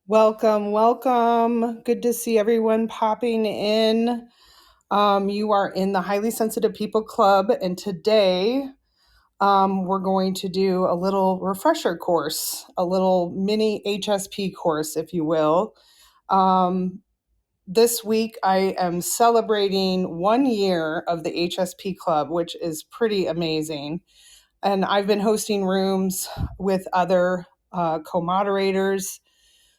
Welcome, welcome. Good to see everyone popping in. You are in the Highly Sensitive People Club, and today we're going to do a little refresher course, a little mini HSP course, if you will. This week I am celebrating 1 year of the HSP Club, which is pretty amazing. And I've been hosting rooms with other co-moderators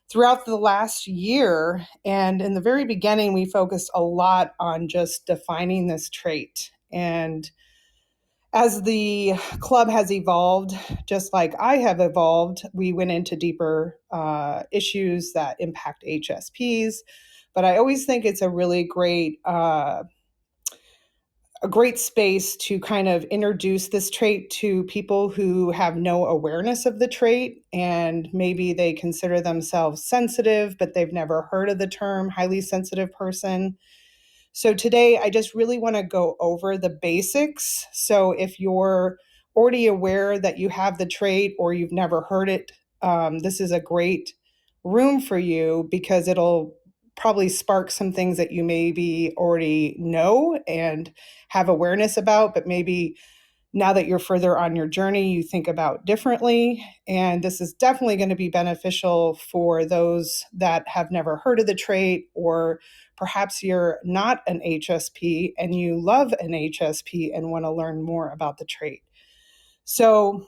throughout the last year. And in the very beginning, we focused a lot on just defining this trait. And as the club has evolved, just like I have evolved, we went into deeper issues that impact HSPs. But I always think it's a really great space to kind of introduce this trait to people who have no awareness of the trait, and maybe they consider themselves sensitive, but they've never heard of the term highly sensitive person. So today, I just really want to go over the basics. So if you're already aware that you have the trait or you've never heard it, this is a great room for you because it'll probably spark some things that you maybe already know and have awareness about, but maybe now that you're further on your journey, you think about differently. And this is definitely going to be beneficial for those that have never heard of the trait, or perhaps you're not an HSP and you love an HSP and want to learn more about the trait. So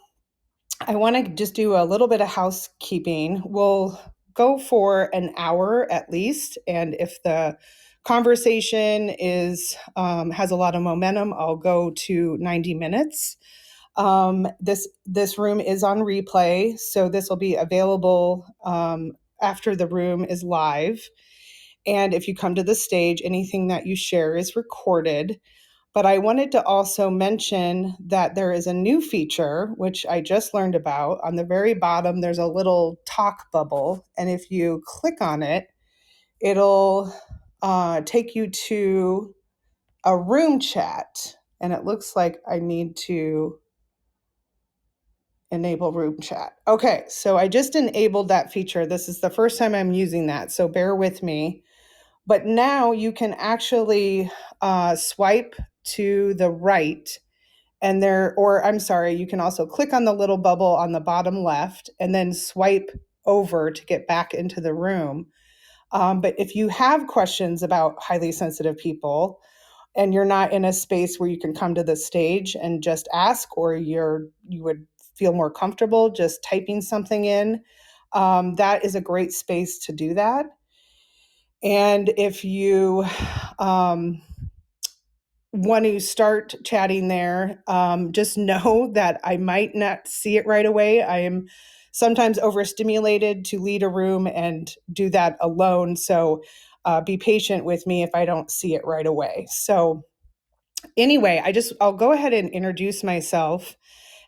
I want to just do a little bit of housekeeping. We'll go for an hour at least, and if the conversation has a lot of momentum, I'll go to 90 minutes. This room is on replay, so this will be available after the room is live. And if you come to the stage, anything that you share is recorded. But I wanted to also mention that there is a new feature, which I just learned about. On the very bottom, there's a little talk bubble. And if you click on it, it'll take you to a room chat. And it looks like I need to enable room chat. Okay, so I just enabled that feature. This is the first time I'm using that, so bear with me. But now you can actually swipe to the right, and you can also click on the little bubble on the bottom left and then swipe over to get back into the room. But if you have questions about highly sensitive people and you're not in a space where you can come to the stage and just ask, or you would feel more comfortable just typing something in, that is a great space to do that. And if you want to start chatting there, just know that I might not see it right away. I am sometimes overstimulated to lead a room and do that alone. So be patient with me if I don't see it right away. So anyway, I'll go ahead and introduce myself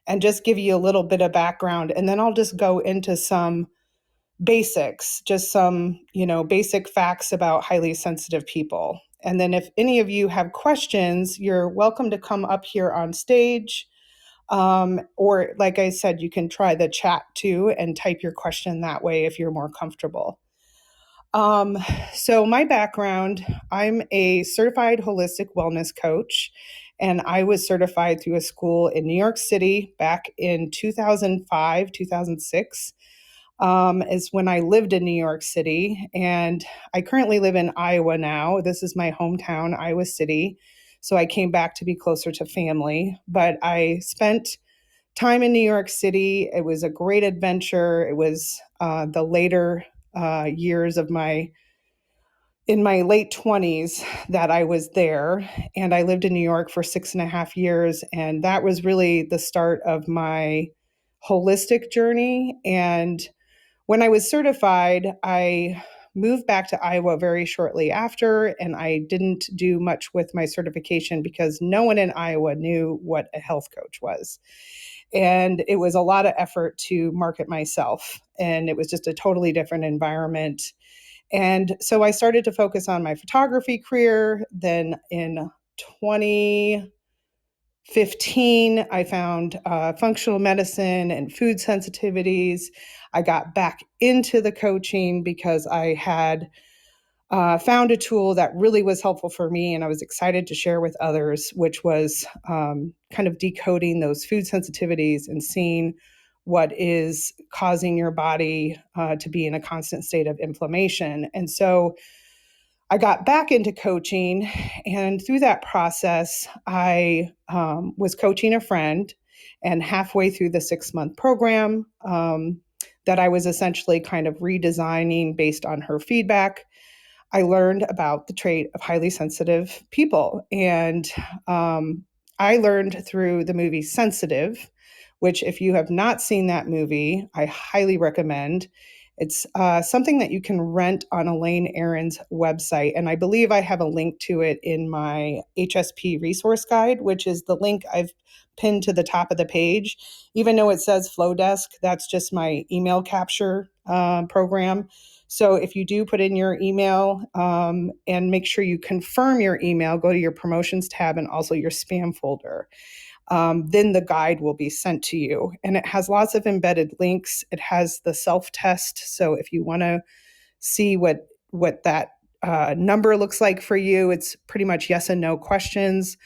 and just give you a little bit of background, and then I'll just go into some basics, just some, basic facts about highly sensitive people. And then if any of you have questions, you're welcome to come up here on stage. Or like I said, you can try the chat too and type your question that way if you're more comfortable. So my background, I'm a certified holistic wellness coach, and I was certified through a school in New York City back in 2005, 2006. Is when I lived in New York City, and I currently live in Iowa now. This is my hometown, Iowa City. So I came back to be closer to family, but I spent time in New York City. It was a great adventure. It was the later years of in my late 20s that I was there, and I lived in New York for 6.5 years, and that was really the start of my holistic journey. And when I was certified, I moved back to Iowa very shortly after, and I didn't do much with my certification because no one in Iowa knew what a health coach was. And it was a lot of effort to market myself, and it was just a totally different environment. And so I started to focus on my photography career. Then in 2014, 15, I found functional medicine and food sensitivities. I got back into the coaching because I had found a tool that really was helpful for me, and I was excited to share with others, which was kind of decoding those food sensitivities and seeing what is causing your body to be in a constant state of inflammation. And so I got back into coaching, and through that process, I was coaching a friend, and halfway through the 6-month program, that I was essentially kind of redesigning based on her feedback, I learned about the trait of highly sensitive people. And I learned through the movie Sensitive, which, if you have not seen that movie, I highly recommend. It's something that you can rent on Elaine Aron's website. And I believe I have a link to it in my HSP resource guide, which is the link I've pinned to the top of the page. Even though it says Flowdesk, that's just my email capture program. So if you do put in your email and make sure you confirm your email, go to your promotions tab and also your spam folder. Then the guide will be sent to you. And it has lots of embedded links. It has the self-test. So if you want to see what that number looks like for you, it's pretty much yes and no questions.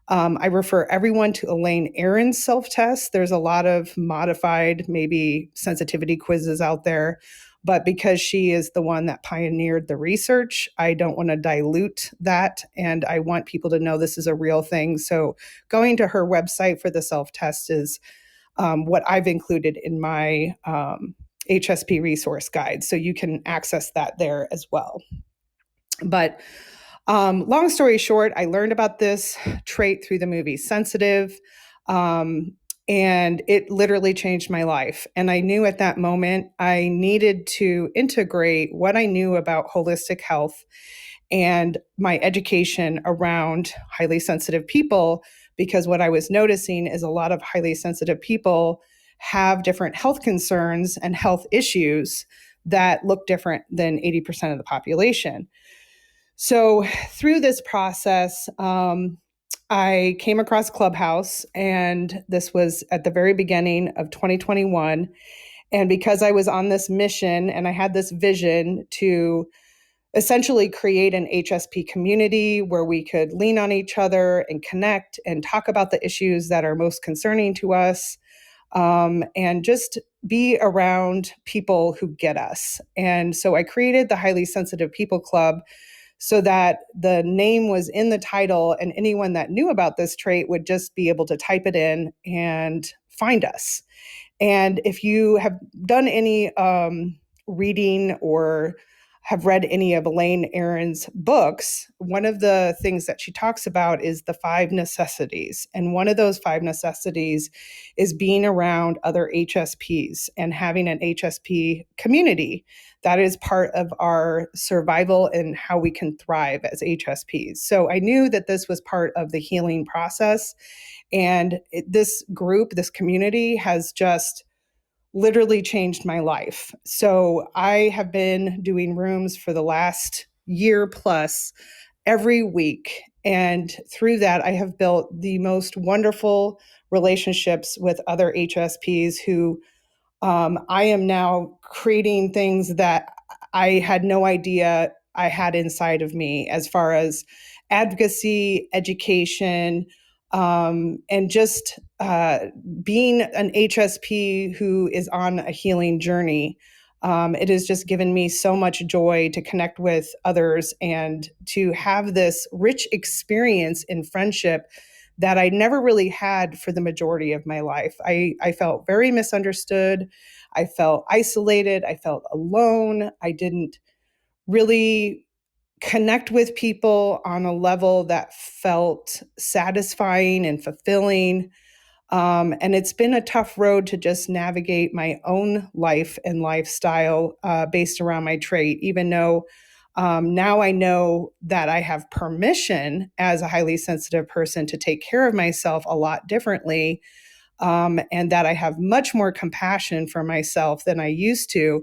I refer everyone to Elaine Aron's self-test. There's a lot of modified, maybe sensitivity quizzes out there, but because she is the one that pioneered the research, I don't want to dilute that, and I want people to know this is a real thing. So going to her website for the self-test is what I've included in my HSP resource guide, so you can access that there as well. But long story short, I learned about this trait through the movie Sensitive, and it literally changed my life. And I knew at that moment I needed to integrate what I knew about holistic health and my education around highly sensitive people, because what I was noticing is a lot of highly sensitive people have different health concerns and health issues that look different than 80% of the population. So through this process, I came across Clubhouse, and this was at the very beginning of 2021. And because I was on this mission and I had this vision to essentially create an HSP community where we could lean on each other and connect and talk about the issues that are most concerning to us, and just be around people who get us. And so I created the Highly Sensitive People Club so that the name was in the title, and anyone that knew about this trait would just be able to type it in and find us. And if you have done any reading or have read any of Elaine Aron's books, one of the things that she talks about is the 5 necessities. And one of those 5 necessities is being around other HSPs and having an HSP community. That is part of our survival and how we can thrive as HSPs. So I knew that this was part of the healing process. And this group, this community has just literally changed my life. So I have been doing rooms for the last year plus every week. And through that, I have built the most wonderful relationships with other HSPs who I am now creating things that I had no idea I had inside of me, as far as advocacy, education, and just being an HSP who is on a healing journey. It has just given me so much joy to connect with others and to have this rich experience in friendship that I never really had for the majority of my life. I felt very misunderstood. I felt isolated. I felt alone. I didn't really connect with people on a level that felt satisfying and fulfilling. And it's been a tough road to just navigate my own life and lifestyle based around my trait, even though now I know that I have permission as a highly sensitive person to take care of myself a lot differently, and that I have much more compassion for myself than I used to.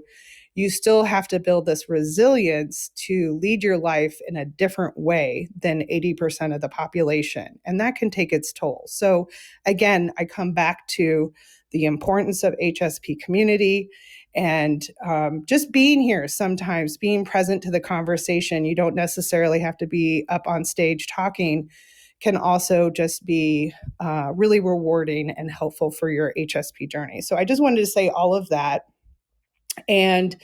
you still have to build this resilience to lead your life in a different way than 80% of the population. And that can take its toll. So again, I come back to the importance of HSP community and just being here sometimes, being present to the conversation. You don't necessarily have to be up on stage talking, can also just be really rewarding and helpful for your HSP journey. So I just wanted to say all of that. And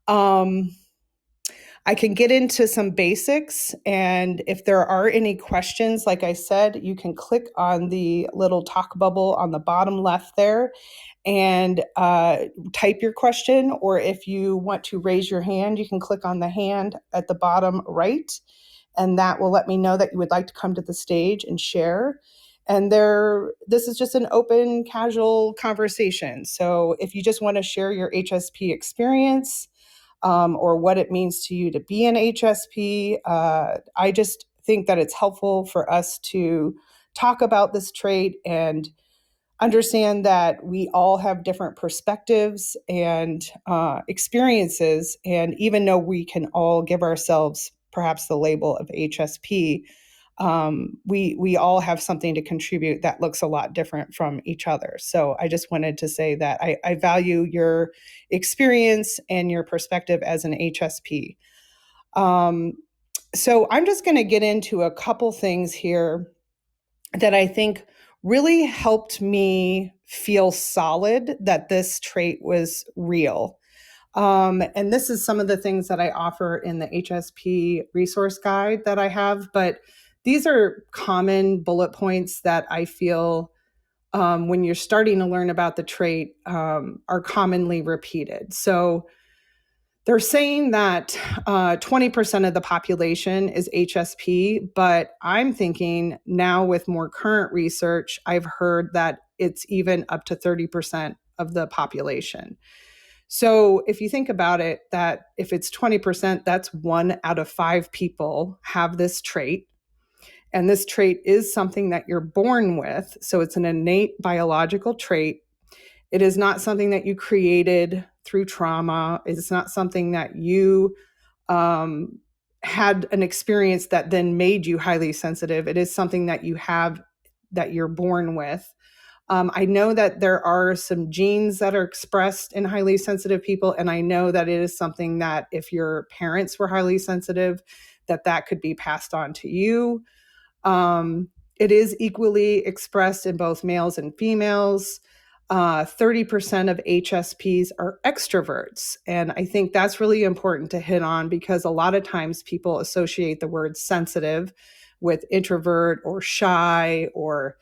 I can get into some basics. And if there are any questions, like I said, you can click on the little talk bubble on the bottom left there and type your question. Or if you want to raise your hand, you can click on the hand at the bottom right. And that will let me know that you would like to come to the stage and share. And this is just an open, casual conversation. So if you just want to share your HSP experience or what it means to you to be an HSP, I just think that it's helpful for us to talk about this trait and understand that we all have different perspectives and experiences. And even though we can all give ourselves perhaps the label of HSP, we all have something to contribute that looks a lot different from each other. So I just wanted to say that I value your experience and your perspective as an HSP. So I'm just going to get into a couple things here that I think really helped me feel solid that this trait was real. And this is some of the things that I offer in the HSP resource guide that I have, but these are common bullet points that I feel when you're starting to learn about the trait are commonly repeated. So they're saying that 20% of the population is HSP, but I'm thinking now with more current research, I've heard that it's even up to 30% of the population. So if you think about it, that if it's 20%, that's 1 out of 5 people have this trait. And this trait is something that you're born with. So it's an innate biological trait. It is not something that you created through trauma. It's not something that you had an experience that then made you highly sensitive. It is something that you have, that you're born with. I know that there are some genes that are expressed in highly sensitive people, and I know that it is something that if your parents were highly sensitive, that could be passed on to you. It is equally expressed in both males and females. 30% of HSPs are extroverts. And I think that's really important to hit on because a lot of times people associate the word sensitive with introvert or shy or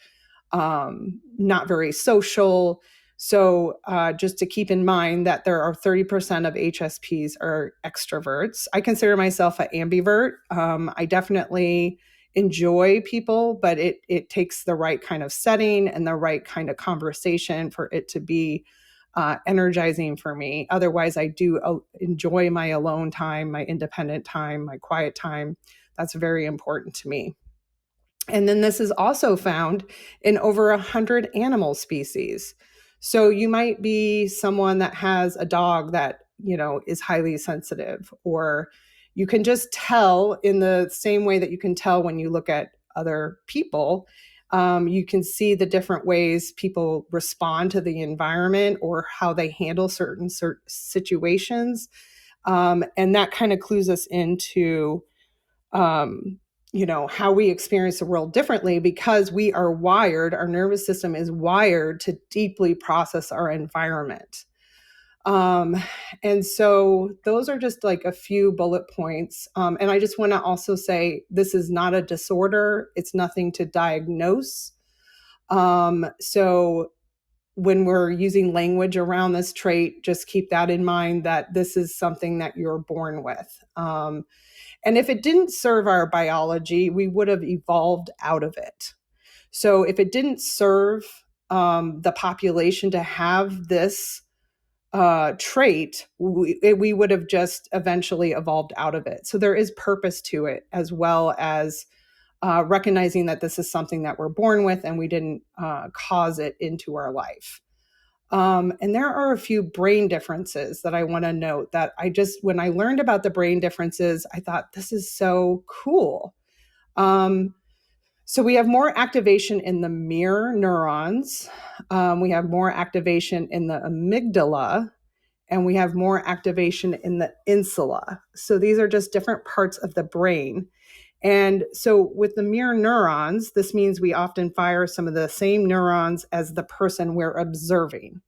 not very social. So just to keep in mind that there are 30% of HSPs are extroverts. I consider myself an ambivert. I definitely enjoy people, but it takes the right kind of setting and the right kind of conversation for it to be energizing for me. Otherwise, I do enjoy my alone time, my independent time, my quiet time. That's very important to me. And then this is also found in over 100 animal species. So you might be someone that has a dog that, is highly sensitive, or you can just tell in the same way that you can tell when you look at other people. You can see the different ways people respond to the environment or how they handle certain situations. And that kind of clues us into how we experience the world differently because we are wired, our nervous system is wired to deeply process our environment. And so those are just like a few bullet points. And I just want to also say, this is not a disorder. It's nothing to diagnose. So when we're using language around this trait, just keep that in mind that this is something that you're born with. And if it didn't serve our biology, we would have evolved out of it. So if it didn't serve the population to have this trait, we would have just eventually evolved out of it. So there is purpose to it, as well as recognizing that this is something that we're born with and we didn't cause it into our life. And there are a few brain differences that I want to note that when I learned about the brain differences, I thought this is so cool. So we have more activation in the mirror neurons. We have more activation in the amygdala, and we have more activation in the insula. So these are just different parts of the brain. And so with the mirror neurons, this means we often fire some of the same neurons as the person we're observing.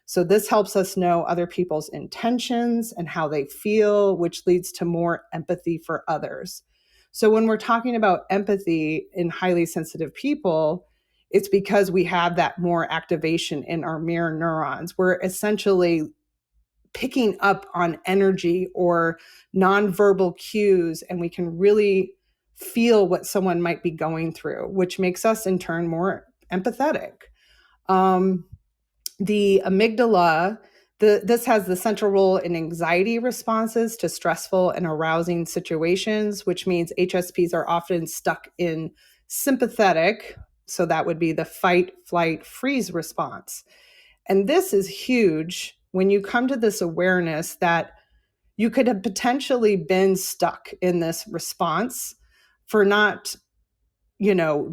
So this helps us know other people's intentions and how they feel, which leads to more empathy for others. So when we're talking about empathy in highly sensitive people, it's because we have that more activation in our mirror neurons. We're essentially picking up on energy or nonverbal cues, and we can really feel what someone might be going through, which makes us in turn more empathetic. The amygdala, this has the central role in anxiety responses to stressful and arousing situations, which means HSPs are often stuck in sympathetic. So that would be the fight, flight, freeze response. And this is huge when you come to this awareness that you could have potentially been stuck in this response for not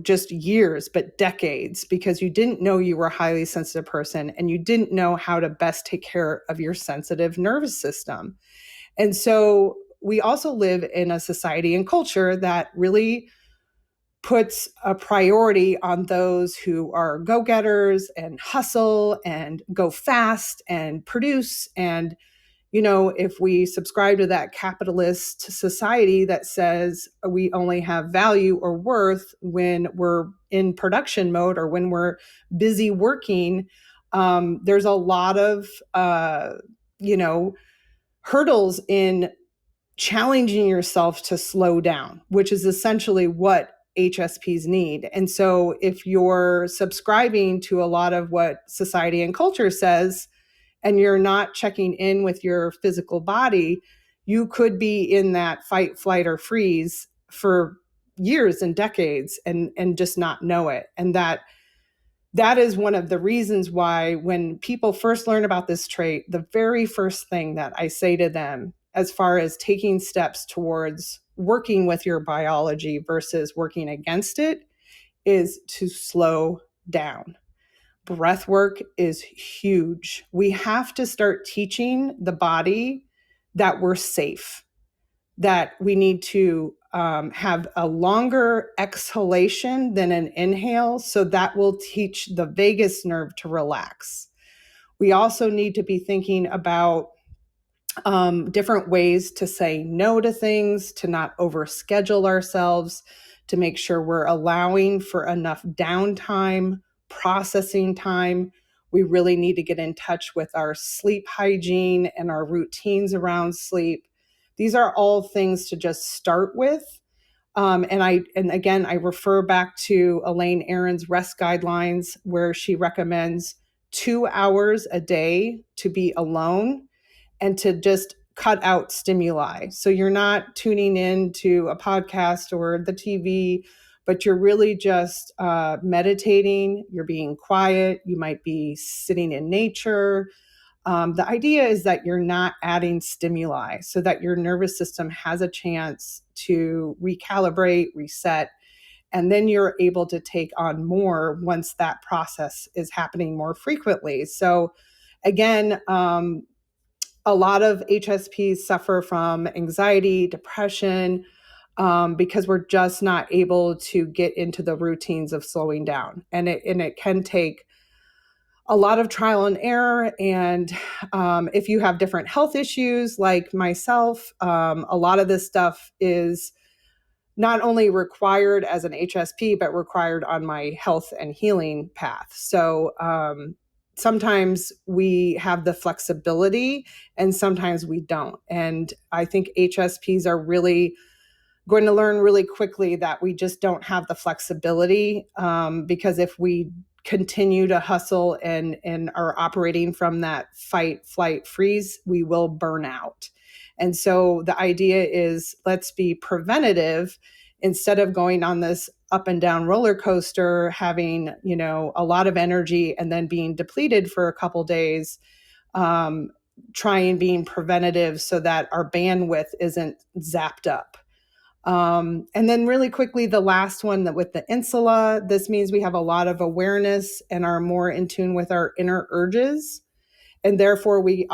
just years, but decades, because you didn't know you were a highly sensitive person and you didn't know how to best take care of your sensitive nervous system. And so we also live in a society and culture that really puts a priority on those who are go-getters and hustle and go fast and produce. And if we subscribe to that capitalist society that says we only have value or worth when we're in production mode or when we're busy working, there's a lot of, hurdles in challenging yourself to slow down, which is essentially what HSPs need. And so if you're subscribing to a lot of what society and culture says, and you're not checking in with your physical body, you could be in that fight, flight, or freeze for years and decades and just not know it. And that is one of the reasons why when people first learn about this trait, the very first thing that I say to them, as far as taking steps towards working with your biology versus working against it, is to slow down. Breath work is huge. We have to start teaching the body that we're safe, that we need to have a longer exhalation than an inhale. So that will teach the vagus nerve to relax. We also need to be thinking about different ways to say no to things, to not overschedule ourselves, to make sure we're allowing for enough downtime, processing time. We really need to get in touch with our sleep hygiene and our routines around sleep. These are all things to just start with. And again, I refer back to Elaine Aron's rest guidelines, where she recommends 2 hours a day to be alone and to just cut out stimuli. So you're not tuning in to a podcast or the TV, but you're really just meditating. You're being quiet. You might be sitting in nature. The idea is that you're not adding stimuli so that your nervous system has a chance to recalibrate, reset, and then you're able to take on more once that process is happening more frequently. So again, a lot of HSPs suffer from anxiety, depression, because we're just not able to get into the routines of slowing down. And it can take a lot of trial and error. And if you have different health issues like myself, a lot of this stuff is not only required as an HSP, but required on my health and healing path. So sometimes we have the flexibility and sometimes we don't. And I think HSPs are really going to learn really quickly that we just don't have the flexibility, because if we continue to hustle and are operating from that fight, flight, freeze, we will burn out. And so the idea is, let's be preventative instead of going on this up and down roller coaster, having, a lot of energy and then being depleted for a couple days, trying being preventative so that our bandwidth isn't zapped up. And then really quickly, the last one, that with the insula, this means we have a lot of awareness and are more in tune with our inner urges. And therefore we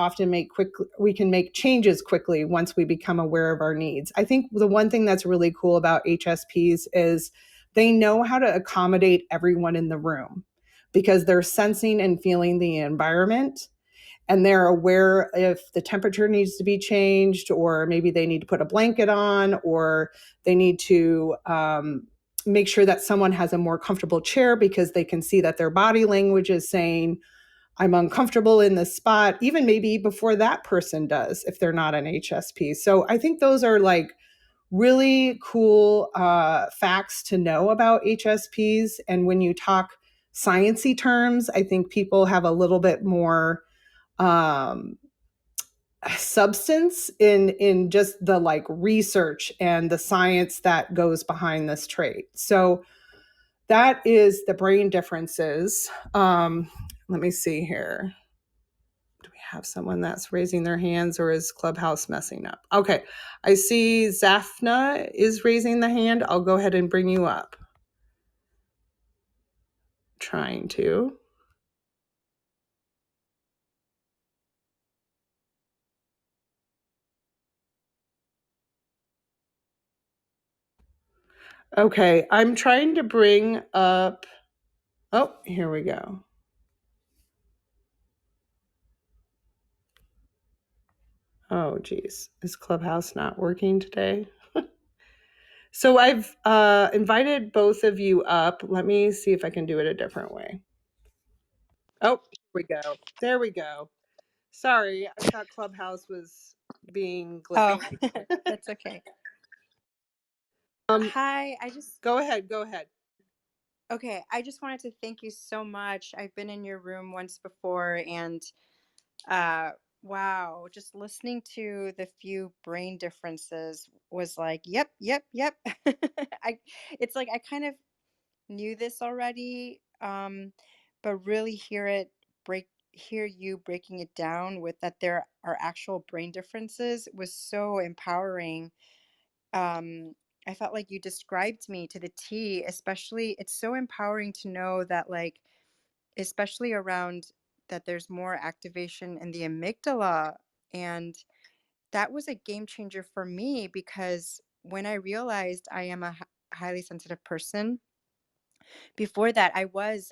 can make changes quickly once we become aware of our needs. I think the one thing that's really cool about HSPs is they know how to accommodate everyone in the room because they're sensing and feeling the environment, and they're aware if the temperature needs to be changed, or maybe they need to put a blanket on, or they need to make sure that someone has a more comfortable chair because they can see that their body language is saying, I'm uncomfortable in this spot, even maybe before that person does, if they're not an HSP. So I think those are like really cool facts to know about HSPs. And when you talk sciencey terms, I think people have a little bit more substance in just the like research and the science that goes behind this trait. So that is the brain differences. Let me see here. Do we have someone that's raising their hands, or is Clubhouse messing up? Okay, I see Zafna is raising the hand. I'll go ahead and bring you up. Trying to. Okay, I'm trying to bring up. Oh, here we go. Oh, geez. Is Clubhouse not working today? So I've invited both of you up. Let me see if I can do it a different way. Oh, here we go. There we go. Sorry, I thought Clubhouse was being glitchy. Oh, that's okay. Hi, Go ahead. okay, I just wanted to thank you so much. I've been in your room once before, and uh wow, just listening to the few brain differences was like, yep, yep, yep. I it's like I kind of knew this already, but really hear you breaking it down with that there are actual brain differences was so empowering. um I felt like you described me to the T, especially it's so empowering to know that, like, especially around that there's more activation in the amygdala. And that was a game changer for me because when I realized I am a highly sensitive person, before that I was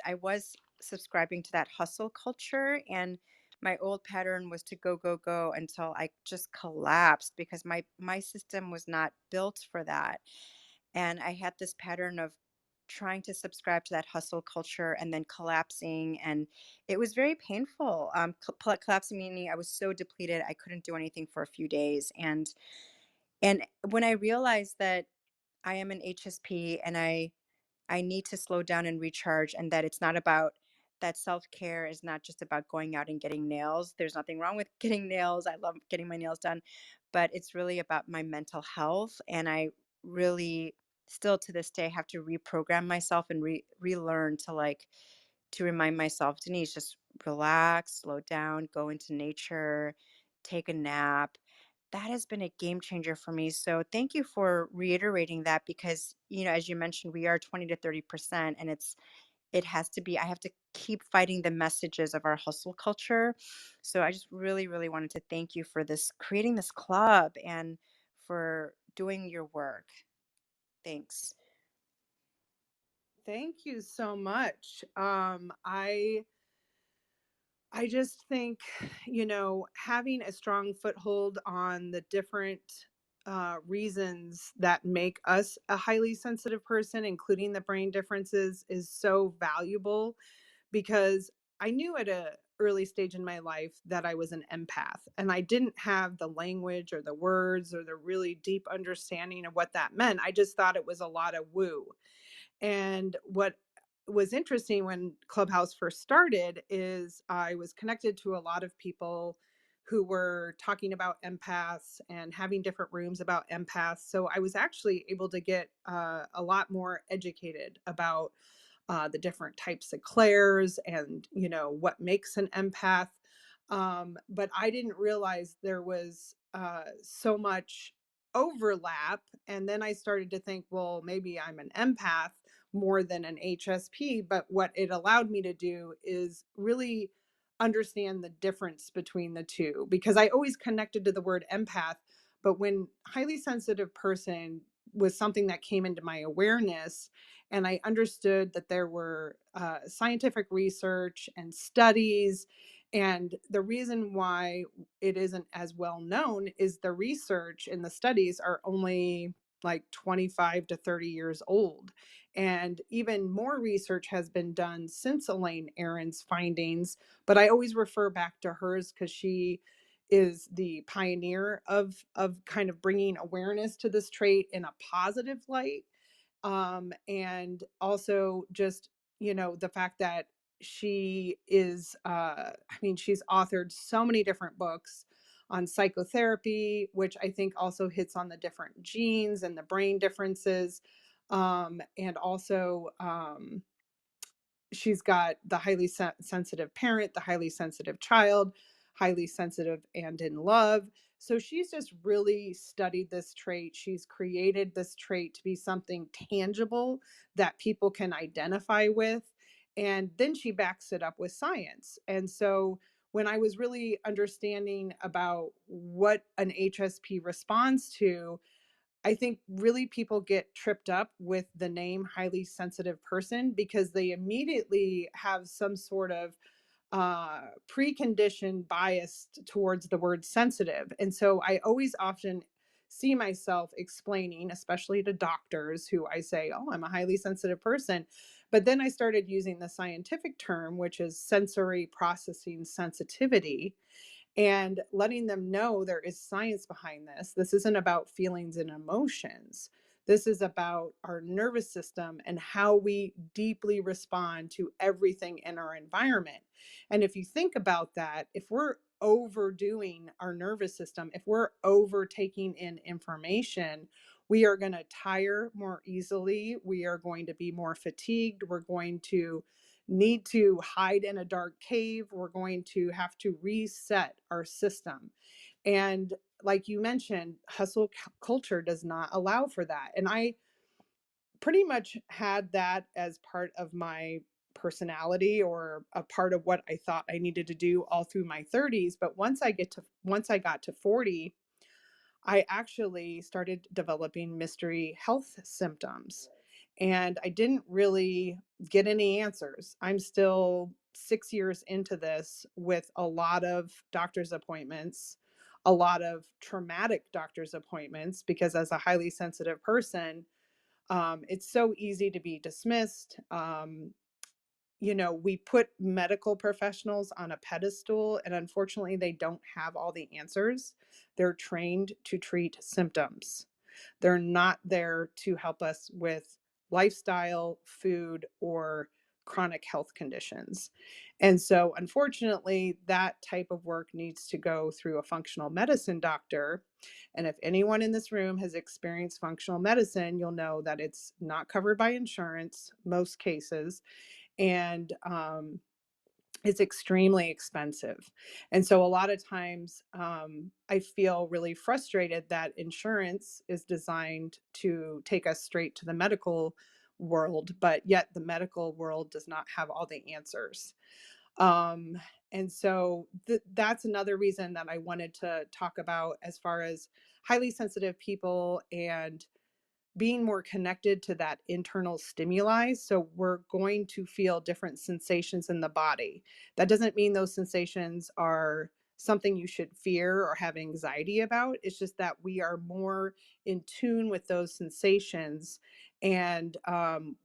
subscribing to that hustle culture, and my old pattern was to go go go until I just collapsed because my system was not built for that. And I had this pattern of trying to subscribe to that hustle culture and then collapsing, and it was very painful. Collapsing meaning I was so depleted I couldn't do anything for a few days. And when I realized that I am an HSP and I need to slow down and recharge, and that it's not about that self-care is not just about going out and getting nails. There's nothing wrong with getting nails. I love getting my nails done, but it's really about my mental health. And I really still to this day have to reprogram myself and relearn to, like, to remind myself, Denise, just relax, slow down, go into nature, take a nap. That has been a game changer for me. So thank you for reiterating that because, as you mentioned, we are 20 to 30%, and it has to be, I have to keep fighting the messages of our hustle culture. So I just really, really wanted to thank you for this, creating this club and for doing your work. Thanks. Thank you so much. I just think, having a strong foothold on the different reasons that make us a highly sensitive person, including the brain differences, is so valuable because I knew at a early stage in my life that I was an empath, and I didn't have the language or the words or the really deep understanding of what that meant. I just thought it was a lot of woo. And what was interesting when Clubhouse first started is I was connected to a lot of people who were talking about empaths and having different rooms about empaths. So I was actually able to get a lot more educated about the different types of clairs and what makes an empath. But I didn't realize there was so much overlap. And then I started to think, well, maybe I'm an empath more than an HSP. But what it allowed me to do is really understand the difference between the two, because I always connected to the word empath. But when highly sensitive person was something that came into my awareness, and I understood that there were scientific research and studies. And the reason why it isn't as well known is the research and the studies are only like 25 to 30 years old. And even more research has been done since Elaine Aron's findings. But I always refer back to hers because she is the pioneer of kind of bringing awareness to this trait in a positive light. And also just the fact that she is I mean, she's authored so many different books on psychotherapy, which I think also hits on the different genes and the brain differences. And also she's got the highly sensitive parent, the highly sensitive child, highly sensitive and in love. So she's just really studied this trait. She's created this trait to be something tangible that people can identify with. And then she backs it up with science. And so when I was really understanding about what an HSP responds to, I think really people get tripped up with the name highly sensitive person because they immediately have some sort of preconditioned bias towards the word sensitive. And so I always often see myself explaining, especially to doctors who I say, oh, I'm a highly sensitive person. But then I started using the scientific term, which is sensory processing sensitivity, and letting them know there is science behind this. This isn't about feelings and emotions. This is about our nervous system and how we deeply respond to everything in our environment. And if you think about that, if we're overdoing our nervous system, if we're overtaking in information, we are going to tire more easily. We are going to be more fatigued. We're going to need to hide in a dark cave. We're going to have to reset our system. And like you mentioned, hustle culture does not allow for that. And I pretty much had that as part of my personality or a part of what I thought I needed to do all through my 30s. But once I got to 40, I actually started developing mystery health symptoms. And I didn't really get any answers. I'm still 6 years into this with a lot of doctor's appointments, a lot of traumatic doctor's appointments, because as a highly sensitive person, it's so easy to be dismissed. We put medical professionals on a pedestal, and unfortunately, they don't have all the answers. They're trained to treat symptoms. They're not there to help us with lifestyle, food, or chronic health conditions. And so, unfortunately, that type of work needs to go through a functional medicine doctor. And if anyone in this room has experienced functional medicine, you'll know that it's not covered by insurance, most cases. And it's extremely expensive. And so a lot of times I feel really frustrated that insurance is designed to take us straight to the medical world, but yet the medical world does not have all the answers. Um, and so that's another reason that I wanted to talk about as far as highly sensitive people and being more connected to that internal stimuli. So we're going to feel different sensations in the body. That doesn't mean those sensations are something you should fear or have anxiety about. It's just that we are more in tune with those sensations. And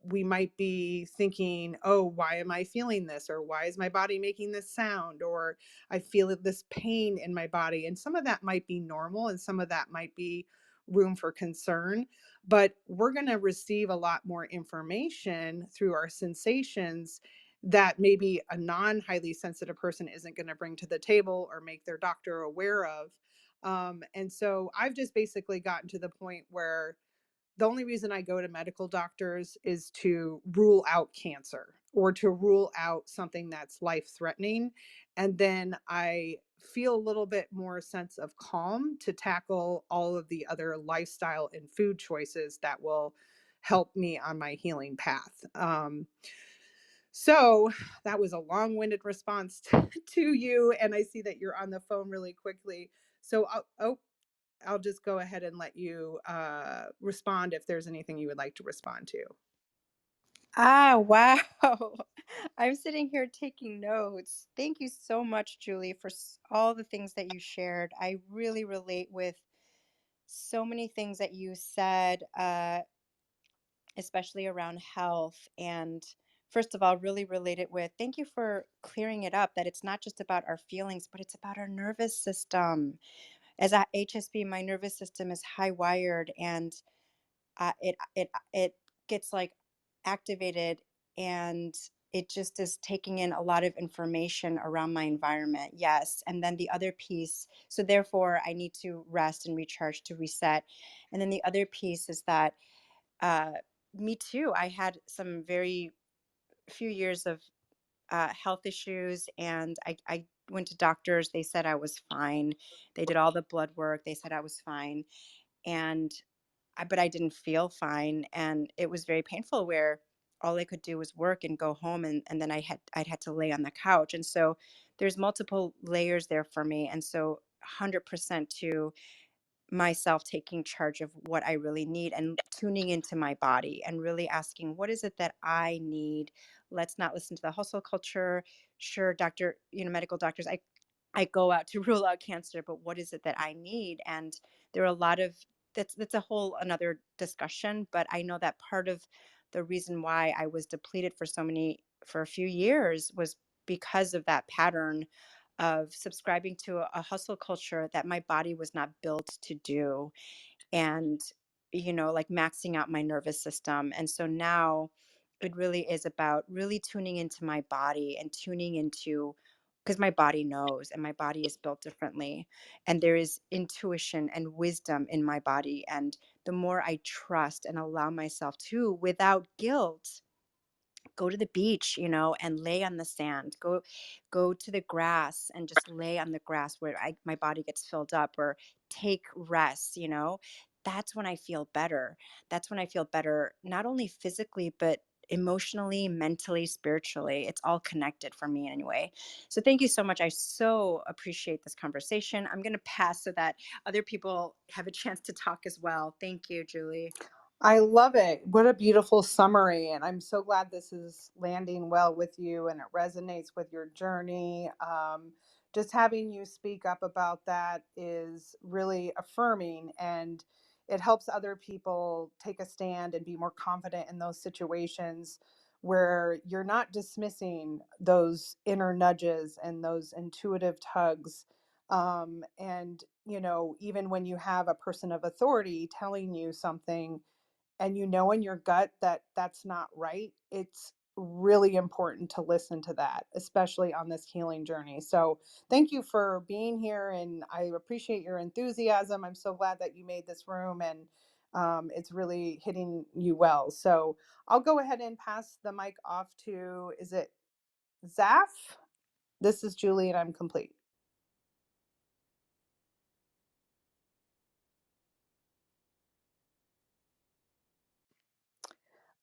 we might be thinking, oh, why am I feeling this? Or why is my body making this sound? Or I feel this pain in my body. And some of that might be normal, and some of that might be room for concern, but we're going to receive a lot more information through our sensations. that maybe a non highly sensitive person isn't going to bring to the table or make their doctor aware of. And so I've just basically gotten to the point where the only reason I go to medical doctors is to rule out cancer or to rule out something that's life threatening. And then I feel a little bit more sense of calm to tackle all of the other lifestyle and food choices that will help me on my healing path. So that was a long winded response to you. And I see that you're on the phone really quickly. So, I'll just go ahead and let you respond if there's anything you would like to respond to. Ah, wow. I'm sitting here taking notes. Thank you so much, Julie, for all the things that you shared. I really relate with so many things that you said, especially around health. And first of all, really relate it with thank you for clearing it up that it's not just about our feelings, but it's about our nervous system. As a HSP, my nervous system is high wired, and it gets like activated, and it just is taking in a lot of information around my environment. Yes. And then the other piece, so therefore I need to rest and recharge to reset. And then the other piece is that uh me too, I had some very few years of health issues, and I went to doctors. They said I was fine. They did all the blood work. They said I was fine. And but I didn't feel fine, and it was very painful where all I could do was work and go home, and then I'd had to lay on the couch. And so there's multiple layers there for me. And so 100% to myself taking charge of what I really need and tuning into my body and really asking, what is it that I need? Let's not listen to the hustle culture. Sure, doctor, medical doctors, I go out to rule out cancer, but what is it that I need? And there are a lot of that's a whole another discussion, but I know that part of the reason why I was depleted for a few years was because of that pattern of subscribing to a hustle culture that my body was not built to do, and like maxing out my nervous system. And so now it really is about really tuning into my body and tuning into, because my body knows and my body is built differently, and there is intuition and wisdom in my body. And the more I trust and allow myself to, without guilt, go to the beach, and lay on the sand, go to the grass and just lay on the grass where my body gets filled up, or take rest, that's when I feel better. That's when I feel better, not only physically, but emotionally, mentally, spiritually. It's all connected for me anyway. So thank you so much. I so appreciate this conversation. I'm going to pass so that other people have a chance to talk as well. Thank you, Julie. I love it. What a beautiful summary. And I'm so glad this is landing well with you and it resonates with your journey. Just having you speak up about that is really affirming, and it helps other people take a stand and be more confident in those situations where you're not dismissing those inner nudges and those intuitive tugs. And, even when you have a person of authority telling you something, and in your gut that that's not right, it's really important to listen to that, especially on this healing journey. So, thank you for being here, and I appreciate your enthusiasm. I'm so glad that you made this room, and it's really hitting you well. So, I'll go ahead and pass the mic off to, is it Zaf? This is Julie, and I'm complete.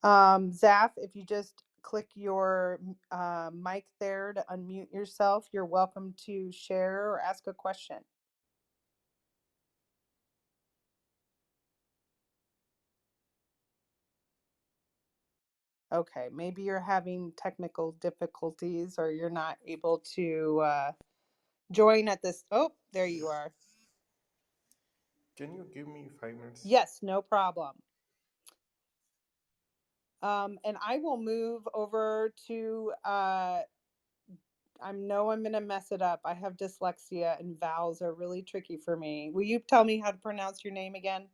Zaf, if you just click your mic there to unmute yourself, you're welcome to share or ask a question. Okay, maybe you're having technical difficulties or you're not able to join at this. Oh, there you are. Can you give me 5 minutes? Yes, no problem. And I will move over to, I know I'm going to mess it up. I have dyslexia and vowels are really tricky for me. Will you tell me how to pronounce your name again?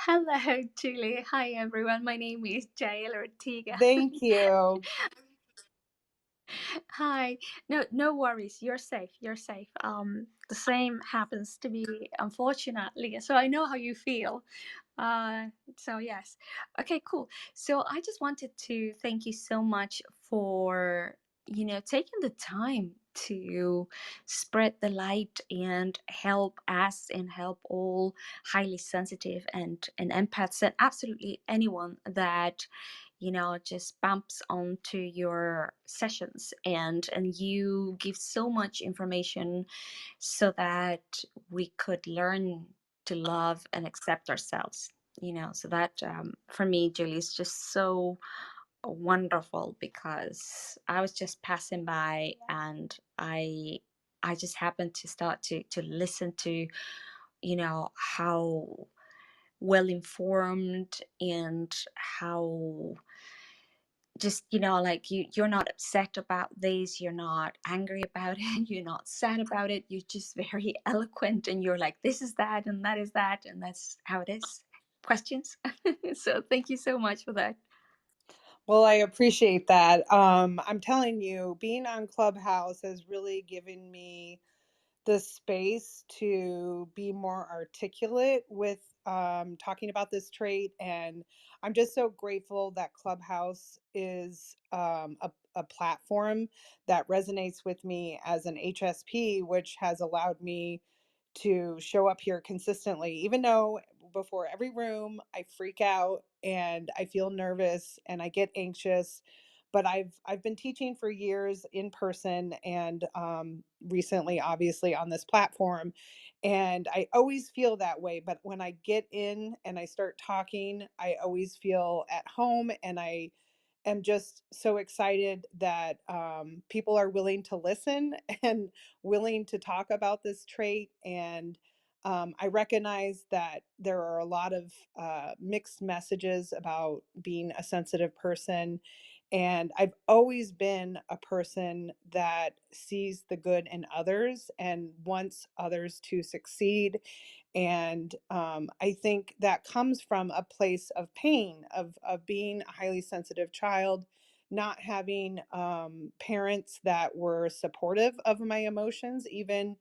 Hello, Julie. Hi, everyone. My name is Jael Ortega. Thank you. Hi. No, no worries. You're safe. You're safe. The same happens to me, unfortunately. So I know how you feel. So yes. Okay, cool. So I just wanted to thank you so much for, taking the time to spread the light and help us and help all highly sensitive and empaths and absolutely anyone that just bumps onto your sessions, and you give so much information so that we could learn to love and accept ourselves. So that, for me, Julie, is just so wonderful, because I was just passing by, and I just happened to start to listen to how well informed, and how just like you're not upset about this, you're not angry about it, you're not sad about it, you're just very eloquent, and you're like, this is that and that is that, and that's how it is. Questions? So thank you so much for that. Well, I appreciate that. I'm telling you, being on Clubhouse has really given me the space to be more articulate with talking about this trait. And I'm just so grateful that Clubhouse is a platform that resonates with me as an HSP, which has allowed me to show up here consistently, even though before every room I freak out and I feel nervous and I get anxious. But I've been teaching for years in person, and recently, obviously, on this platform, and I always feel that way. But when I get in and I start talking, I always feel at home, and I am just so excited that people are willing to listen and willing to talk about this trait. And I recognize that there are a lot of mixed messages about being a sensitive person. And I've always been a person that sees the good in others and wants others to succeed. And I think that comes from a place of pain, of being a highly sensitive child, not having parents that were supportive of my emotions. Even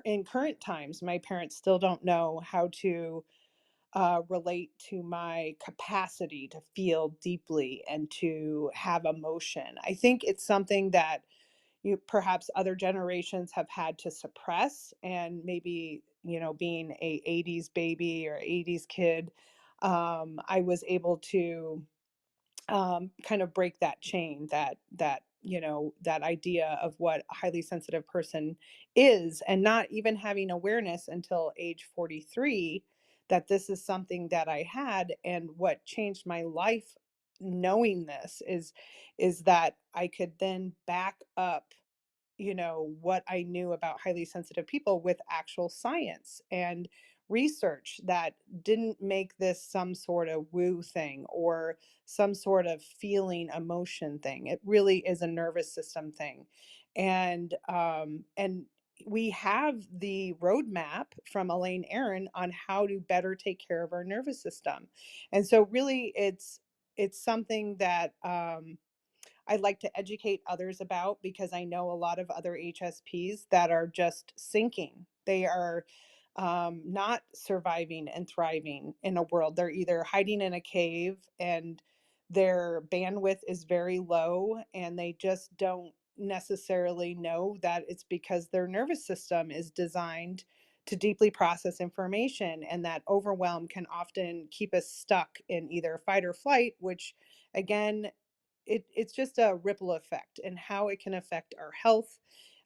in current times, my parents still don't know how to relate to my capacity to feel deeply and to have emotion. I think it's something that perhaps other generations have had to suppress, and maybe being a 80s baby or 80s kid, I was able to kind of break that chain, that idea of what a highly sensitive person is, and not even having awareness until age 43 that this is something that I had. And what changed my life knowing this is that I could then back up what I knew about highly sensitive people with actual science and research that didn't make this some sort of woo thing or some sort of feeling emotion thing. It really is a nervous system thing. And we have the roadmap from Elaine Aron on how to better take care of our nervous system. And so really it's something that I'd like to educate others about, because I know a lot of other HSPs that are just sinking. They are not surviving and thriving in a world. They're either hiding in a cave and their bandwidth is very low, and they just don't necessarily know that it's because their nervous system is designed to deeply process information, and that overwhelm can often keep us stuck in either fight or flight, which again, it's just a ripple effect and how it can affect our health.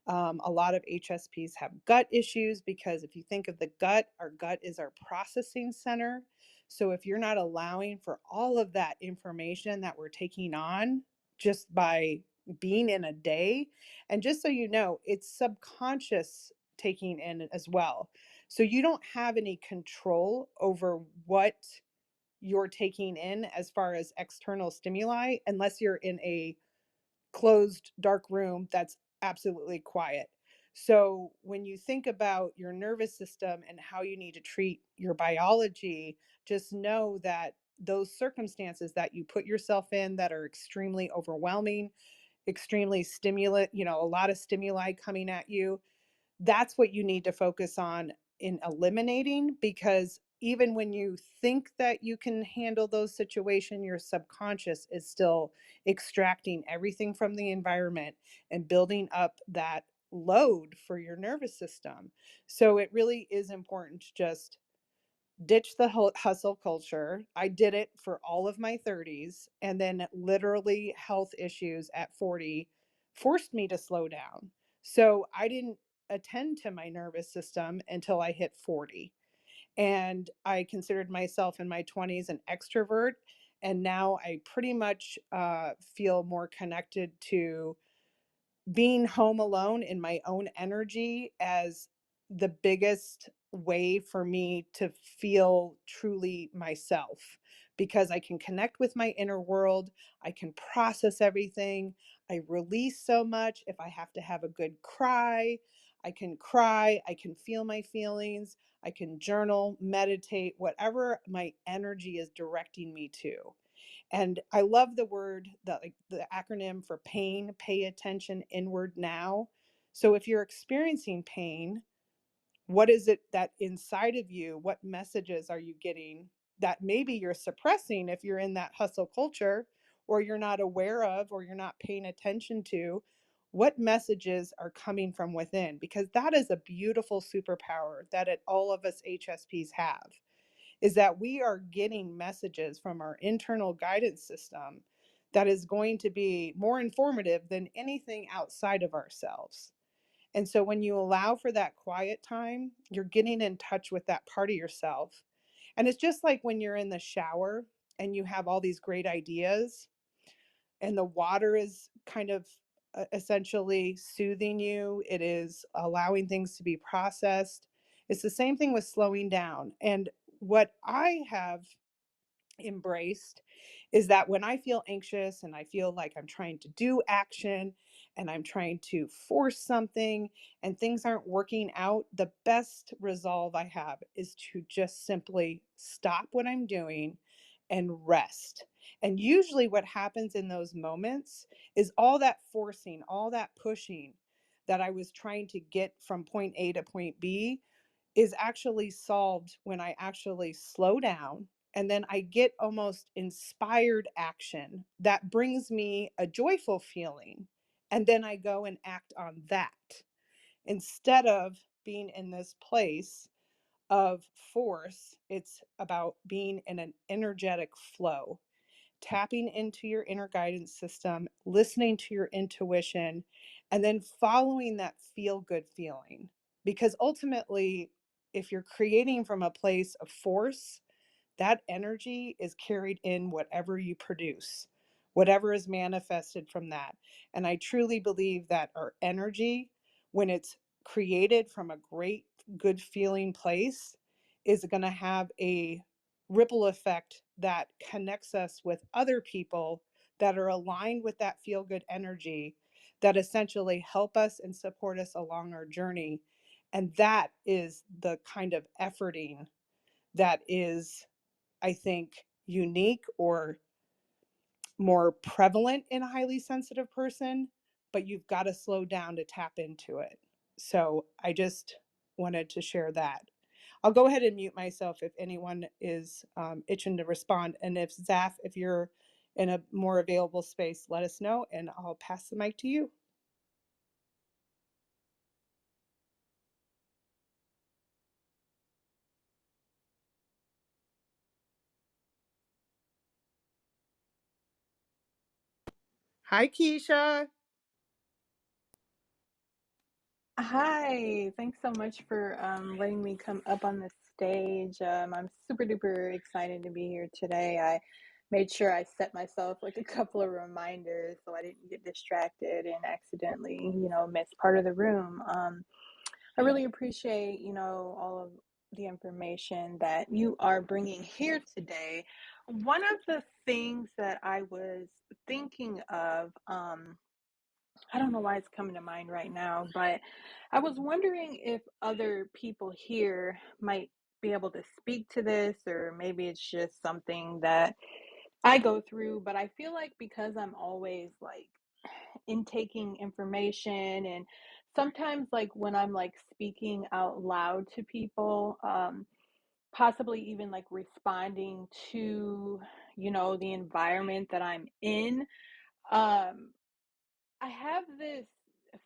A lot of HSPs have gut issues because if you think of the gut, our gut is our processing center. So if you're not allowing for all of that information that we're taking on just by being in a day, and just so you know, it's subconscious taking in as well. So you don't have any control over what you're taking in as far as external stimuli unless you're in a closed dark room that's absolutely quiet. So when you think about your nervous system and how you need to treat your biology, just know that those circumstances that you put yourself in that are extremely overwhelming, extremely stimulant, a lot of stimuli coming at you, that's what you need to focus on in eliminating, because even when you think that you can handle those situations, your subconscious is still extracting everything from the environment and building up that load for your nervous system. So it really is important to just ditch the hustle culture. I did it for all of my 30s, and then literally health issues at 40 forced me to slow down. So I didn't attend to my nervous system until I hit 40. And I considered myself in my 20s an extrovert. And now I pretty much feel more connected to being home alone in my own energy as the biggest way for me to feel truly myself, because I can connect with my inner world. I can process everything. I release so much. If I have to have a good cry, I can cry. I can feel my feelings. I can journal, meditate, whatever my energy is directing me to. And I love the word, the acronym for pain, pay attention inward now. So if you're experiencing pain, what is it that inside of you, what messages are you getting that maybe you're suppressing if you're in that hustle culture, or you're not aware of, or you're not paying attention to? What messages are coming from within? Because that is a beautiful superpower that all of us HSPs have, is that we are getting messages from our internal guidance system that is going to be more informative than anything outside of ourselves. And so when you allow for that quiet time, you're getting in touch with that part of yourself. And it's just like when you're in the shower and you have all these great ideas, and the water is kind of essentially soothing you, it is allowing things to be processed. It's the same thing with slowing down. And what I have embraced is that when I feel anxious and I feel like I'm trying to do action and I'm trying to force something and things aren't working out, the best resolve I have is to just simply stop what I'm doing and rest. And usually, what happens in those moments is all that forcing, all that pushing that I was trying to get from point A to point B is actually solved when I actually slow down, and then I get almost inspired action that brings me a joyful feeling. And then I go and act on that instead of being in this place of force. It's about being in an energetic flow, tapping into your inner guidance system, listening to your intuition, and then following that feel good feeling. Because ultimately, if you're creating from a place of force, that energy is carried in whatever you produce, whatever is manifested from that. And I truly believe that our energy, when it's created from a great, good feeling place, is going to have a ripple effect that connects us with other people that are aligned with that feel good energy, that essentially help us and support us along our journey. And that is the kind of efforting that is, I think, unique or more prevalent in a highly sensitive person, but you've got to slow down to tap into it. So I just wanted to share that. I'll go ahead and mute myself if anyone is itching to respond. And if Zaf, if you're in a more available space, let us know and I'll pass the mic to you. Hi, Keisha. Hi, thanks so much for letting me come up on the stage. I'm super duper excited to be here today. I made sure I set myself like a couple of reminders so I didn't get distracted and accidentally, miss part of the room. I really appreciate, all of the information that you are bringing here today. One of the things that I was thinking of, I don't know why it's coming to mind right now, but I was wondering if other people here might be able to speak to this, or maybe it's just something that I go through. But I feel like because I'm always like intaking information, and sometimes like when I'm like speaking out loud to people, possibly even like responding to, the environment that I'm in, um, I have this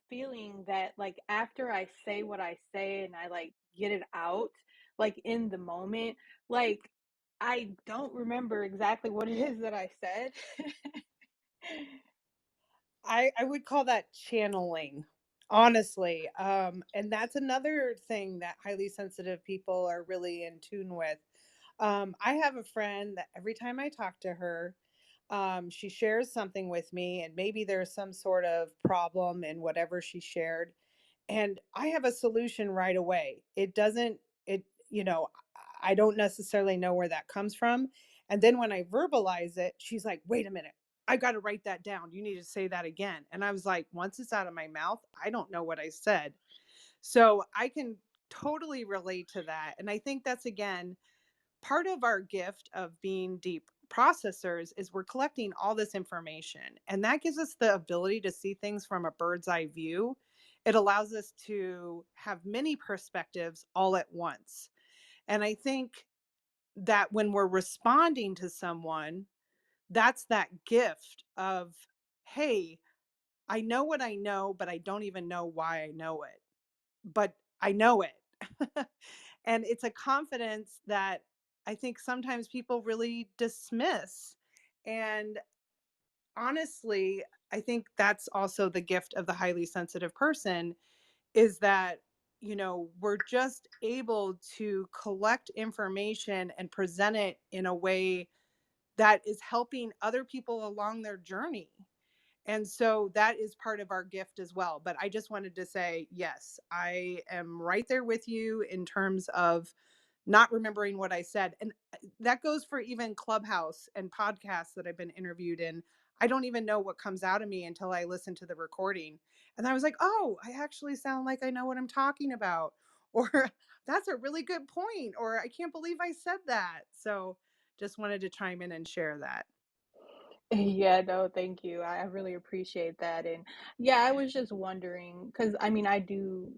feeling that like after I say what I say and I like get it out, like in the moment, like I don't remember exactly what it is that I said. I would call that channeling, honestly. And that's another thing that highly sensitive people are really in tune with. I have a friend that every time I talk to her, she shares something with me, and maybe there's some sort of problem in whatever she shared, and I have a solution right away. It doesn't, it, you know, I don't necessarily know where that comes from. And then when I verbalize it, she's like, wait a minute, I got to write that down. You need to say that again. And I was like, once it's out of my mouth, I don't know what I said. So I can totally relate to that. And I think that's, again, part of our gift of being deep processors is we're collecting all this information, and that gives us the ability to see things from a bird's eye view. It allows us to have many perspectives all at once. And I think that when we're responding to someone, that's that gift of, hey, I know what I know, but I don't even know why I know it, but I know it. And it's a confidence that I think sometimes people really dismiss. And honestly, I think that's also the gift of the highly sensitive person, is that, we're just able to collect information and present it in a way that is helping other people along their journey. And so that is part of our gift as well. But I just wanted to say, yes, I am right there with you in terms of not remembering what I said. And that goes for even Clubhouse and podcasts that I've been interviewed in. I don't even know what comes out of me until I listen to the recording. And I was like, oh, I actually sound like I know what I'm talking about. Or that's a really good point. Or I can't believe I said that. So just wanted to chime in and share that. Yeah, no, thank you. I really appreciate that. And yeah, I was just wondering because I mean, I do,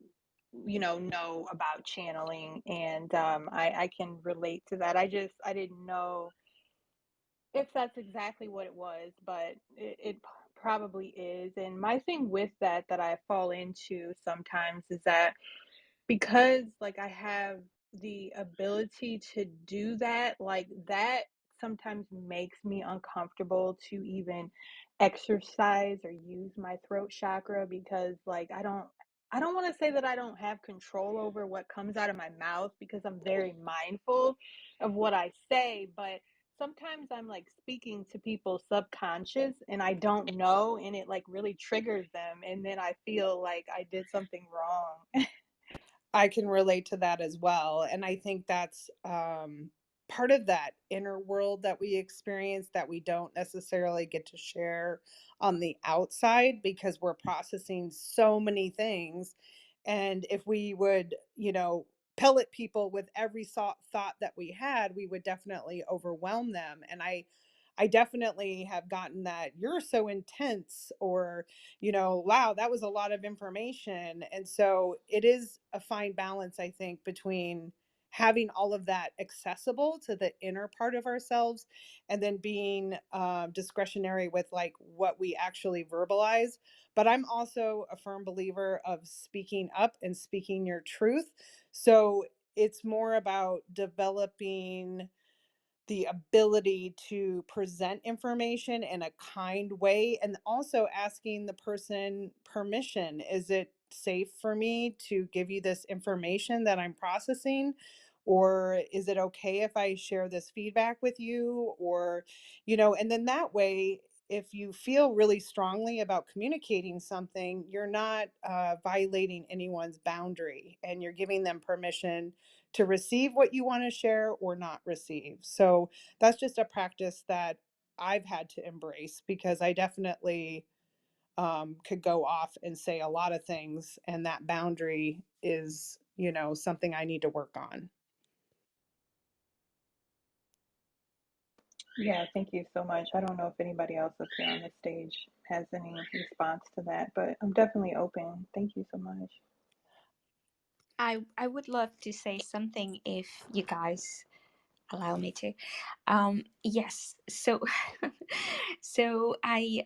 know about channeling, and I can relate to that. I didn't know if that's exactly what it was, but it probably is. And my thing with that I fall into sometimes is that because like I have the ability to do that, like that sometimes makes me uncomfortable to even exercise or use my throat chakra because like I don't want to say that I don't have control over what comes out of my mouth because I'm very mindful of what I say, but sometimes I'm like speaking to people's subconscious and I don't know, and it like really triggers them, and then I feel like I did something wrong. I can relate to that as well. And I think that's part of that inner world that we experience that we don't necessarily get to share on the outside because we're processing so many things. And if we would, pellet people with every thought that we had, we would definitely overwhelm them. And I definitely have gotten that you're so intense, or wow, that was a lot of information. And so it is a fine balance, I think, between having all of that accessible to the inner part of ourselves and then being discretionary with like what we actually verbalize. But I'm also a firm believer of speaking up and speaking your truth. So it's more about developing the ability to present information in a kind way, and also asking the person permission. Is it safe for me to give you this information that I'm processing? Or is it okay if I share this feedback with you? Or, and then that way, if you feel really strongly about communicating something, you're not violating anyone's boundary, and you're giving them permission to receive what you want to share or not receive. So that's just a practice that I've had to embrace because I definitely could go off and say a lot of things. And that boundary is, something I need to work on. Yeah, thank you so much. I don't know if anybody else up here on the stage has any response to that, but I'm definitely open. Thank you so much. I would love to say something if you guys allow me to. Yes. So so I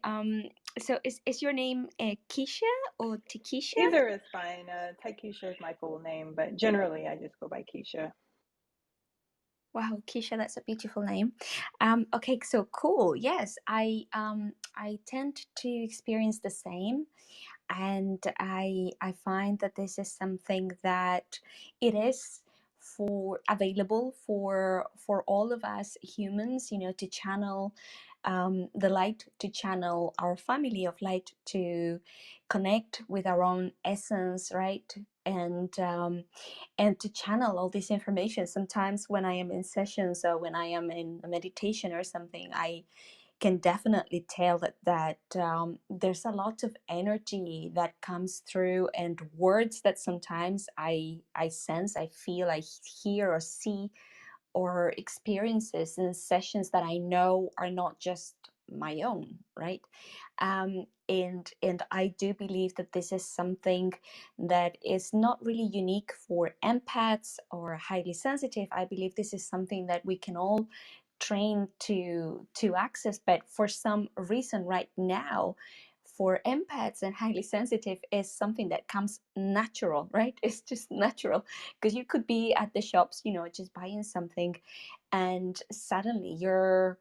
so is your name Keisha or Tikisha? Either is fine. Taikisha is my full name, but generally I just go by Keisha. Wow, Keisha, that's a beautiful name. Okay, so cool. Yes, I tend to experience the same, and I find that this is something that it is for available for all of us humans, to channel the light, to channel our family of light, to connect with our own essence, right? And to channel all this information. Sometimes when I am in sessions or when I am in a meditation or something, I can definitely tell that there's a lot of energy that comes through, and words that sometimes I sense, I feel, I hear or see, or experiences in sessions that I know are not just my own, right? And I do believe that this is something that is not really unique for empaths or highly sensitive. I believe this is something that we can all train to access, but for some reason right now, for empaths and highly sensitive, is something that comes natural, right? It's just natural, because you could be at the shops, just buying something, and suddenly you're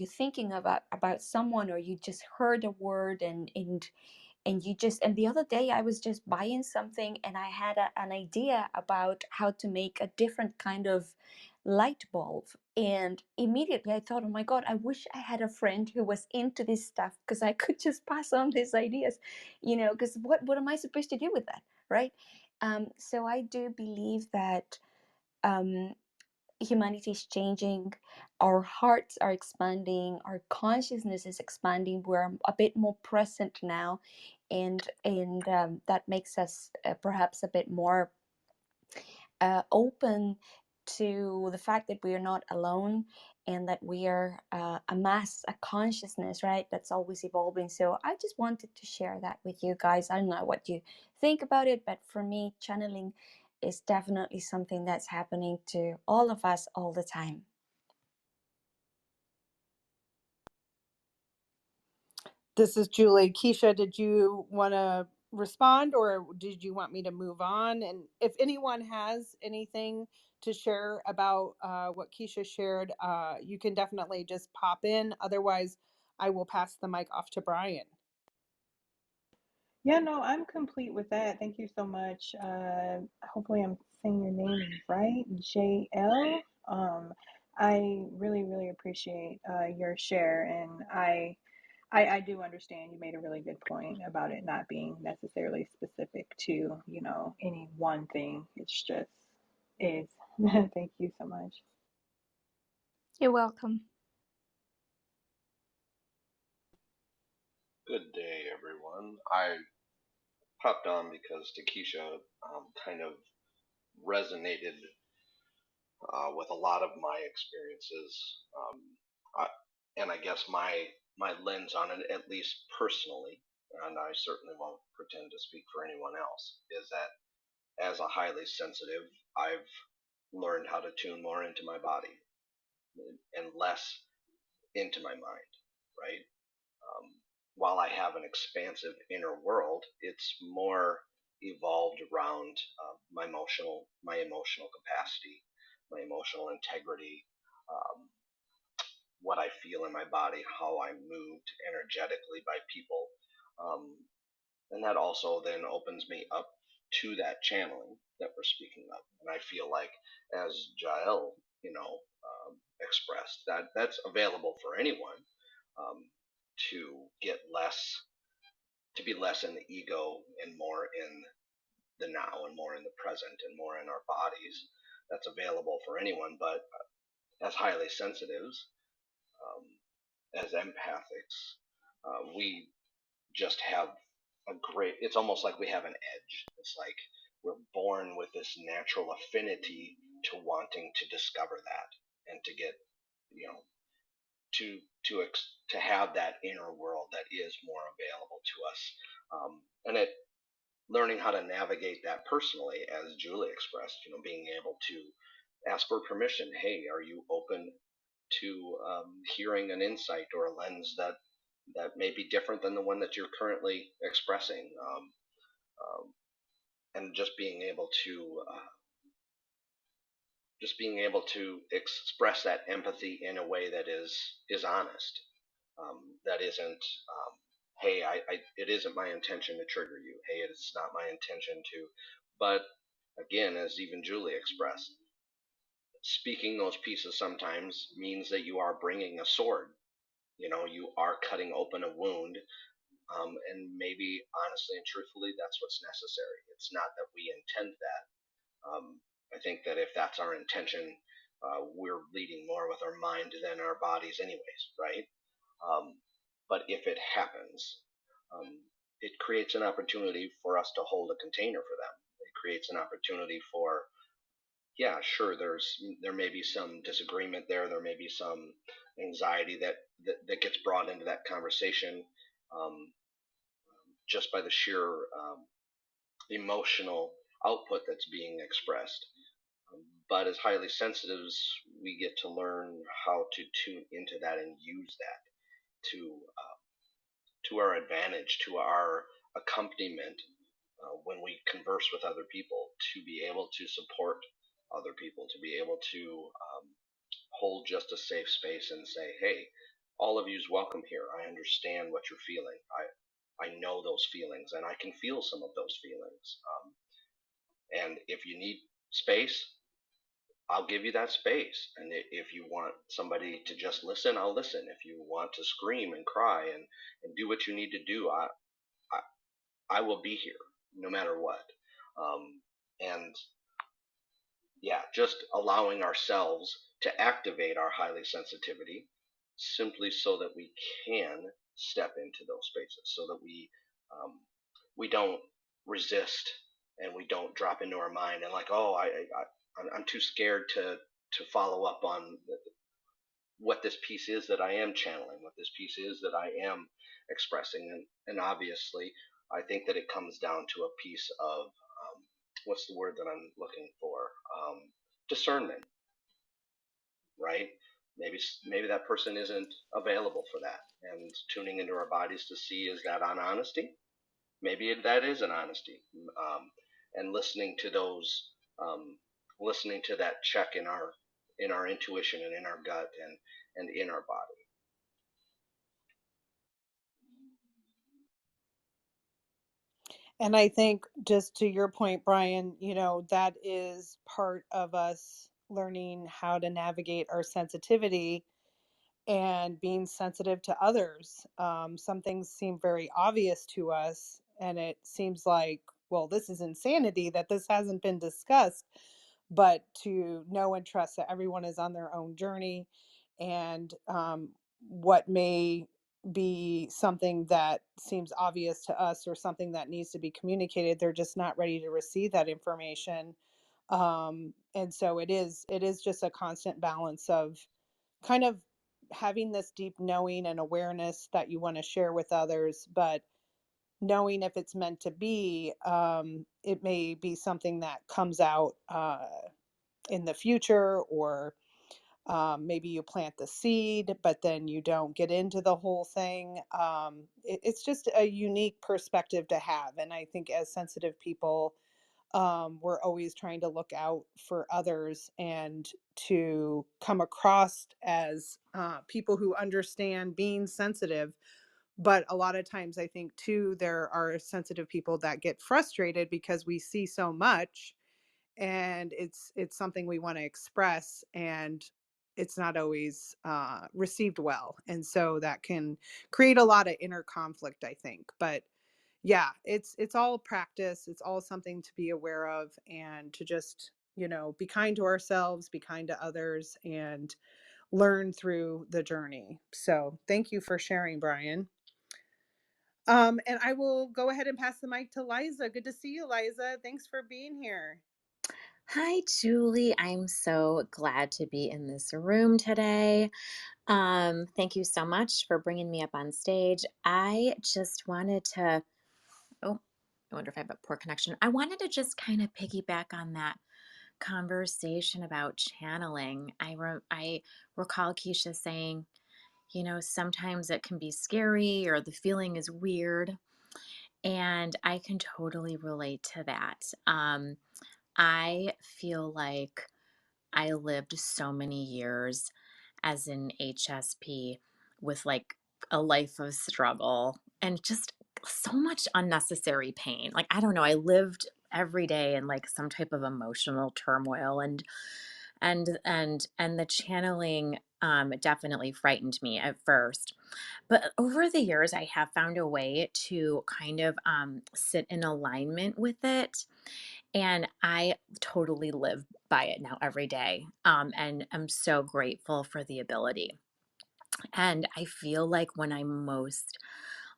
thinking about someone, or you just heard a word, and you just, and the other day I was just buying something, and I had an idea about how to make a different kind of light bulb, and immediately I thought, oh my god, I wish I had a friend who was into this stuff, because I could just pass on these ideas, because what am I supposed to do with that, right? So I do believe that um, humanity is changing, our hearts are expanding, our consciousness is expanding, we're a bit more present now, and that makes us perhaps a bit more open to the fact that we are not alone, and that we are a mass, a consciousness, right? That's always evolving. So I just wanted to share that with you guys. I don't know what you think about it, but for me, channeling is definitely something that's happening to all of us all the time. This is Julie. Keisha, did you want to respond, or did you want me to move on? And if anyone has anything to share about what Keisha shared, you can definitely just pop in. Otherwise, I will pass the mic off to Brian. Yeah, no, I'm complete with that. Thank you so much. Hopefully I'm saying your name right, JL. I really, really appreciate your share, and I do understand you made a really good point about it not being necessarily specific to, any one thing. It's just is. Thank you so much. You're welcome. Good day, everyone. I popped on because Takesha kind of resonated with a lot of my experiences, and I guess my lens on it, at least personally, and I certainly won't pretend to speak for anyone else, is that as a highly sensitive, I've learned how to tune more into my body and less into my mind, right? Um, while I have an expansive inner world, it's more evolved around my emotional capacity, my emotional integrity, um, what I feel in my body, how I'm moved energetically by people, um, and that also then opens me up to that channeling that we're speaking of. And I feel like, as Jael, expressed, that's available for anyone, um, to get less, to be less in the ego and more in the now and more in the present and more in our bodies. That's available for anyone, but as highly sensitives, as empathics, we just have a great, it's almost like we have an edge. It's like we're born with this natural affinity to wanting to discover that and to get, you know, to have that inner world that is more available to us, and it learning how to navigate that personally, as Julie expressed, being able to ask for permission. Hey, are you open to hearing an insight or a lens that may be different than the one that you're currently expressing, and just being able to express that empathy in a way that is honest, that isn't hey, it isn't my intention to trigger you. Hey, it's not my intention to. But again, as even Julie expressed, speaking those pieces sometimes means that you are bringing a sword. You are cutting open a wound, and maybe honestly and truthfully, that's what's necessary. It's not that we intend that. I think that if that's our intention, we're leading more with our mind than our bodies, anyways, right? But if it happens, um, it creates an opportunity for us to hold a container for them. It creates an opportunity for, yeah, sure, there may be some disagreement there. There may be some anxiety that gets brought into that conversation, um, just by the sheer emotional output that's being expressed. But as highly sensitives, we get to learn how to tune into that and use that to our advantage, to our accompaniment, when we converse with other people, to be able to support other people, to be able to hold just a safe space and say, hey, all of you's welcome here. I understand what you're feeling. I know those feelings, and I can feel some of those feelings. And if you need space, I'll give you that space. And if you want somebody to just listen, I'll listen. If you want to scream and cry and do what you need to do, I will be here no matter what. And yeah, just allowing ourselves to activate our highly sensitivity simply so that we can step into those spaces, so that we don't resist and we don't drop into our mind and like, oh, I'm too scared to follow up on what this piece is that I am channeling, what this piece is that I am expressing. And obviously, I think that it comes down to a piece of what's the word that I'm looking for? Discernment, right? Maybe that person isn't available for that, and tuning into our bodies to see, is that on honesty? Maybe that is an honesty, and listening to those, listening to that check in our intuition and in our gut and in our body. And I think, just to your point, Brian, that is part of us learning how to navigate our sensitivity and being sensitive to others. Some things seem very obvious to us, and it seems like, well, this is insanity that this hasn't been discussed. But to know and trust that everyone is on their own journey, and what may be something that seems obvious to us or something that needs to be communicated, they're just not ready to receive that information. And so it is just a constant balance of kind of having this deep knowing and awareness that you want to share with others, but knowing if it's meant to be, it may be something that comes out in the future, or maybe you plant the seed, but then you don't get into the whole thing. It's just a unique perspective to have. And I think as sensitive people, we're always trying to look out for others and to come across as people who understand being sensitive. But a lot of times, I think too, there are sensitive people that get frustrated because we see so much, and it's something we want to express, and it's not always received well, and so that can create a lot of inner conflict, I think. But yeah, it's all practice. It's all something to be aware of, and to just, be kind to ourselves, be kind to others, and learn through the journey. So thank you for sharing, Brian. And I will go ahead and pass the mic to Liza. Good to see you, Liza. Thanks for being here. Hi, Julie. I'm so glad to be in this room today. Thank you so much for bringing me up on stage. I just wanted to, oh, I wonder if I have a poor connection. I wanted to just kind of piggyback on that conversation about channeling. I recall Keisha saying, sometimes it can be scary or the feeling is weird. And I can totally relate to that. I feel like I lived so many years as an HSP with like a life of struggle and just so much unnecessary pain. Like, I don't know, I lived every day in like some type of emotional turmoil, and the channeling definitely frightened me at first. But over the years, I have found a way to kind of sit in alignment with it, and I totally live by it now every day. And I'm so grateful for the ability. And I feel like when I'm most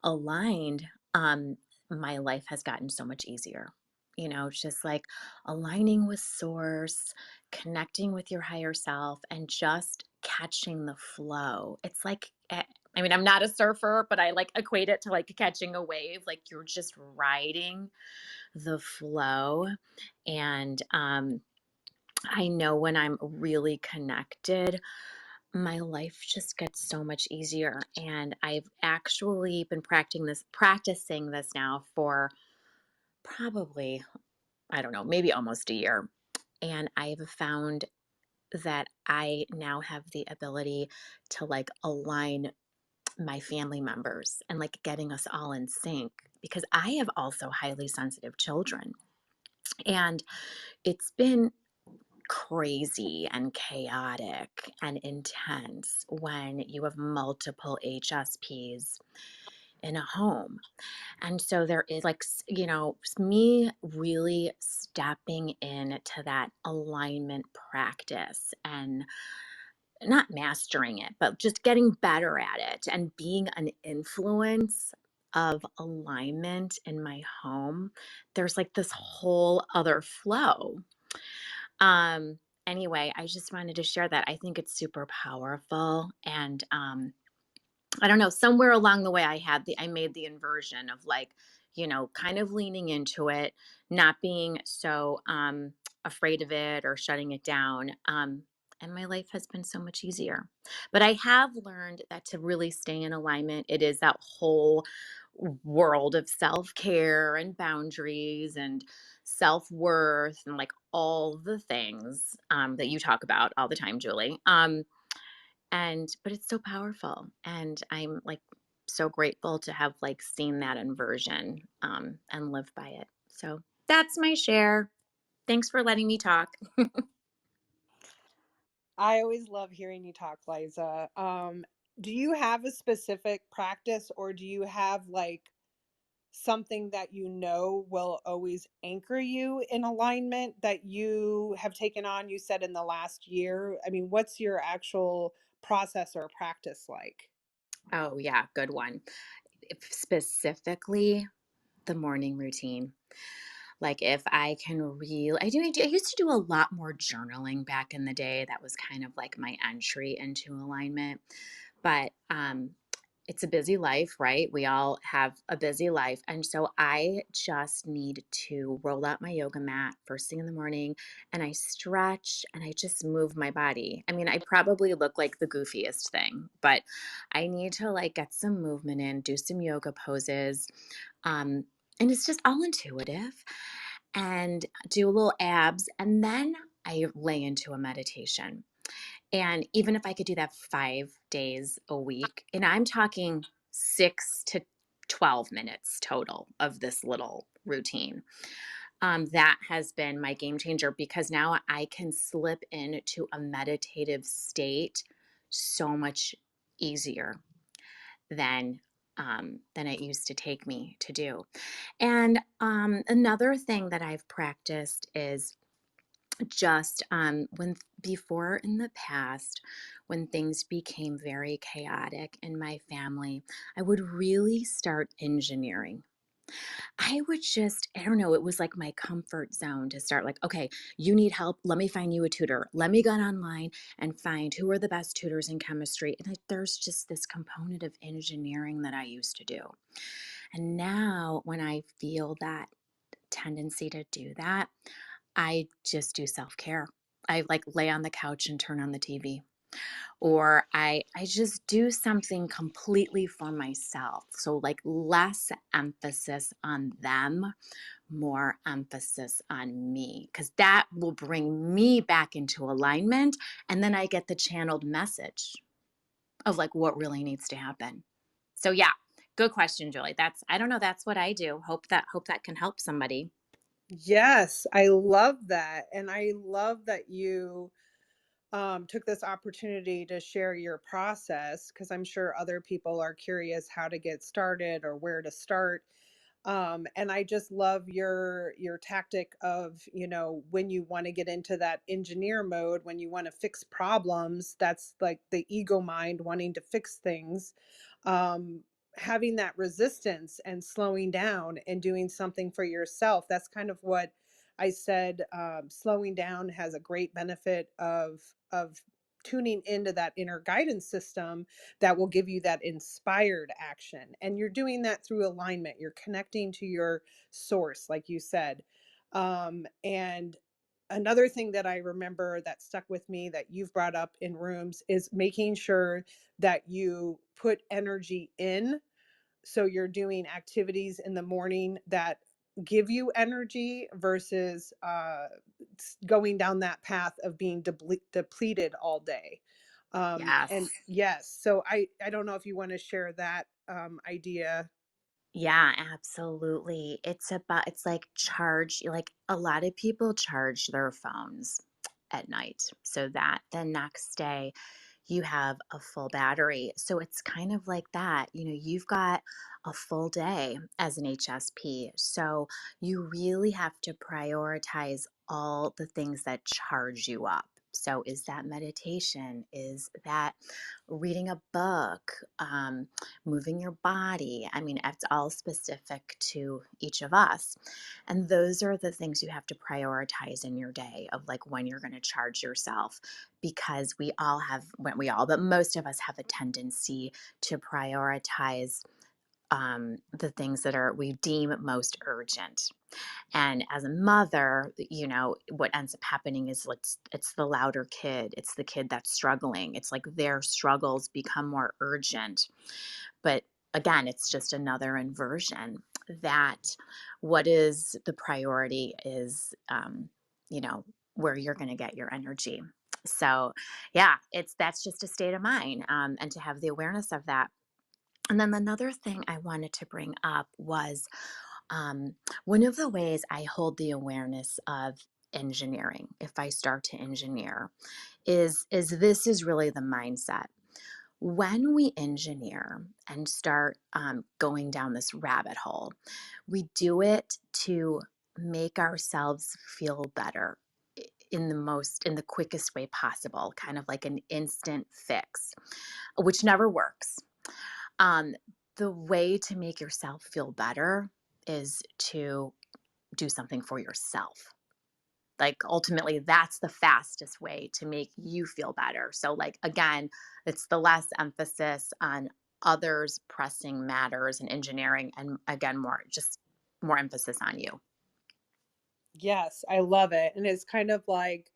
aligned, my life has gotten so much easier. It's just like aligning with source, connecting with your higher self, and just catching the flow. It's like, I mean, I'm not a surfer, but I like equate it to like catching a wave. Like you're just riding the flow. And I know when I'm really connected, my life just gets so much easier. And I've actually been practicing this now for probably, I don't know, maybe almost a year. And I've found that I now have the ability to like align my family members and like getting us all in sync, because I have also highly sensitive children. And it's been crazy and chaotic and intense when you have multiple HSPs in a home. And so there is like, me really stepping into that alignment practice and not mastering it, but just getting better at it and being an influence of alignment in my home. There's like this whole other flow. Um, anyway, I just wanted to share that. I think it's super powerful. And I don't know, somewhere along the way I made the inversion of like, kind of leaning into it, not being so afraid of it or shutting it down. And my life has been so much easier. But I have learned that to really stay in alignment, it is that whole world of self-care and boundaries and self-worth and like all the things that you talk about all the time, Julie. But it's so powerful, and I'm like so grateful to have like seen that inversion and live by it. So that's my share. Thanks for letting me talk. I always love hearing you talk, Liza. Do you have a specific practice, or do you have like something that you know will always anchor you in alignment that you have taken on, you said, in the last year? I mean, what's your actual process or practice like? Oh yeah, good one. Specifically, the morning routine. Like if I can really, I used to do a lot more journaling back in the day. That was kind of like my entry into alignment. But it's a busy life, right? We all have a busy life. And so I just need to roll out my yoga mat first thing in the morning, and I stretch and I just move my body. I mean, I probably look like the goofiest thing, but I need to like get some movement in, do some yoga poses. Um, and it's just all intuitive, and do a little abs. And then I lay into a meditation. And even if I could do that 5 days a week, and I'm talking 6 to 12 minutes total of this little routine, that has been my game changer, because now I can slip into a meditative state so much easier than it used to take me to do. And another thing that I've practiced is just when before in the past, when things became very chaotic in my family, I would really start engineering. I would just, I don't know, it was like my comfort zone to start like, okay, you need help. Let me find you a tutor. Let me go online and find who are the best tutors in chemistry. And there's just this component of engineering that I used to do. And now when I feel that tendency to do that, I just do self-care. I like lay on the couch and turn on the TV, or I just do something completely for myself. So like less emphasis on them, more emphasis on me, because that will bring me back into alignment, and then I get the channeled message of like what really needs to happen. So yeah, good question, Julie. That's, I don't know, that's what I do. Hope that can help somebody. Yes, I love that. And I love that you took this opportunity to share your process, because I'm sure other people are curious how to get started or where to start. And I just love your tactic of, when you want to get into that engineer mode, when you want to fix problems, that's like the ego mind wanting to fix things. um, Having that resistance and slowing down and doing something for yourself. That's kind of what I said. Slowing down has a great benefit of tuning into that inner guidance system that will give you that inspired action. And you're doing that through alignment. You're connecting to your source, like you said. And another thing that I remember that stuck with me that you've brought up in rooms is making sure that you put energy in. So you're doing activities in the morning that give you energy versus going down that path of being depleted all day. And Yes. yes, so I don't know if you want to share that idea. Yeah, absolutely. It's like like a lot of people charge their phones at night so that the next day you have a full battery. So it's kind of like that. You've got a full day as an HSP. So you really have to prioritize all the things that charge you up. So is that meditation? Is that reading a book? Moving your body? I mean, it's all specific to each of us. And those are the things you have to prioritize in your day of like when you're going to charge yourself, because but most of us have a tendency to prioritize the things that we deem most urgent. And as a mother, what ends up happening is it's the louder kid. It's the kid that's struggling. It's like their struggles become more urgent. But again, it's just another inversion that what is the priority is, where you're going to get your energy. So yeah, that's just a state of mind, and to have the awareness of that. And then another thing I wanted to bring up was, um, one of the ways I hold the awareness of engineering, if I start to engineer, is this is really the mindset. When we engineer and start going down this rabbit hole, we do it to make ourselves feel better in the quickest way possible, kind of like an instant fix, which never works. Um, the way to make yourself feel better is to do something for yourself. Like ultimately, that's the fastest way to make you feel better. So, like, again, it's the less emphasis on others pressing matters and engineering, and again, more emphasis on you. Yes, I love it. And it's kind of like,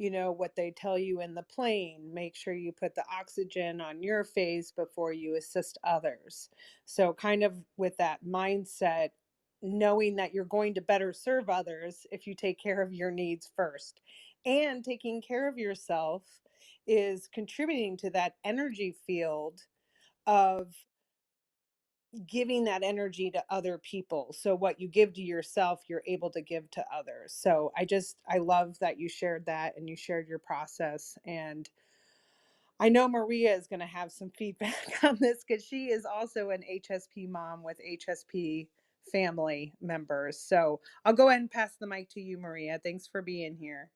what they tell you in the plane, make sure you put the oxygen on your face before you assist others. So, kind of with that mindset, knowing that you're going to better serve others if you take care of your needs first. And taking care of yourself is contributing to that energy field of giving that energy to other people. So what you give to yourself, you're able to give to others. So I love that you shared that and you shared your process. And I know Maria is going to have some feedback on this because she is also an HSP mom with HSP family members. So I'll go ahead and pass the mic to you, Maria. Thanks for being here.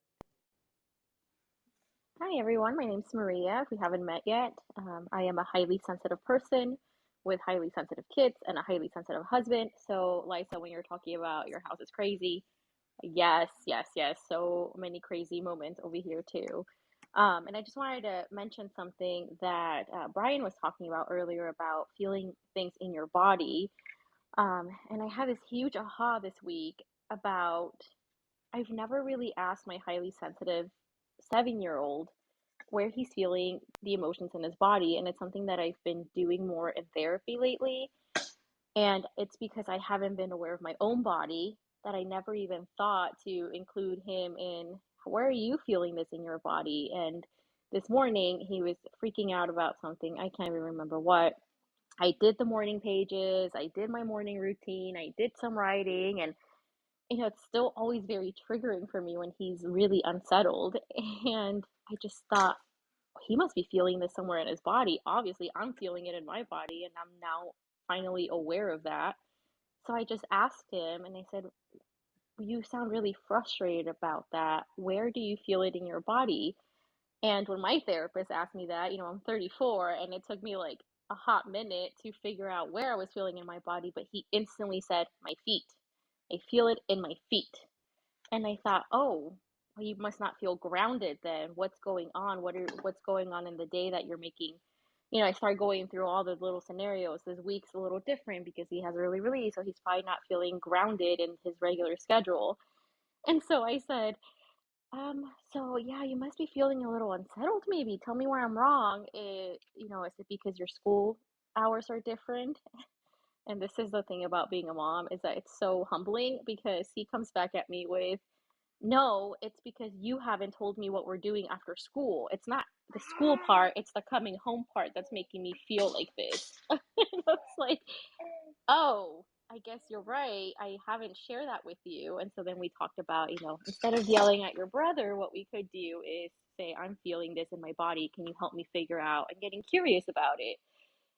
Hi everyone, my name's Maria. If we haven't met yet, I am a highly sensitive person with highly sensitive kids and a highly sensitive husband. So, Liza, when you're talking about your house is crazy, yes, yes, yes. So many crazy moments over here too. And I just wanted to mention something that Brian was talking about earlier about feeling things in your body. And I had this huge aha this week about I've never really asked my highly sensitive 7-year-old where he's feeling the emotions in his body. And it's something that I've been doing more in therapy lately. And it's because I haven't been aware of my own body that I never even thought to include him in where are you feeling this in your body? And this morning he was freaking out about something. I can't even remember what. I did the morning pages, I did my morning routine, I did some writing, and it's still always very triggering for me when he's really unsettled. And I just thought, he must be feeling this somewhere in his body. Obviously, I'm feeling it in my body, and I'm now finally aware of that. So I just asked him, and I said, you sound really frustrated about that. Where do you feel it in your body? And when my therapist asked me that, I'm 34, and it took me like a hot minute to figure out where I was feeling in my body, but he instantly said, my feet. I feel it in my feet. And I thought, oh, well, you must not feel grounded then. What's going on? What's going on in the day that you're making? I started going through all the little scenarios. This week's a little different because he has early release, so he's probably not feeling grounded in his regular schedule. And so I said, so yeah, you must be feeling a little unsettled maybe. Tell me where I'm wrong. Is it because your school hours are different? And this is the thing about being a mom is that it's so humbling because he comes back at me with, no, it's because you haven't told me what we're doing after school. It's not the school part, it's the coming home part that's making me feel like this. It's like, oh, I guess you're right. I haven't shared that with you. And so then we talked about, instead of yelling at your brother, what we could do is say, I'm feeling this in my body. Can you help me figure out? And getting curious about it.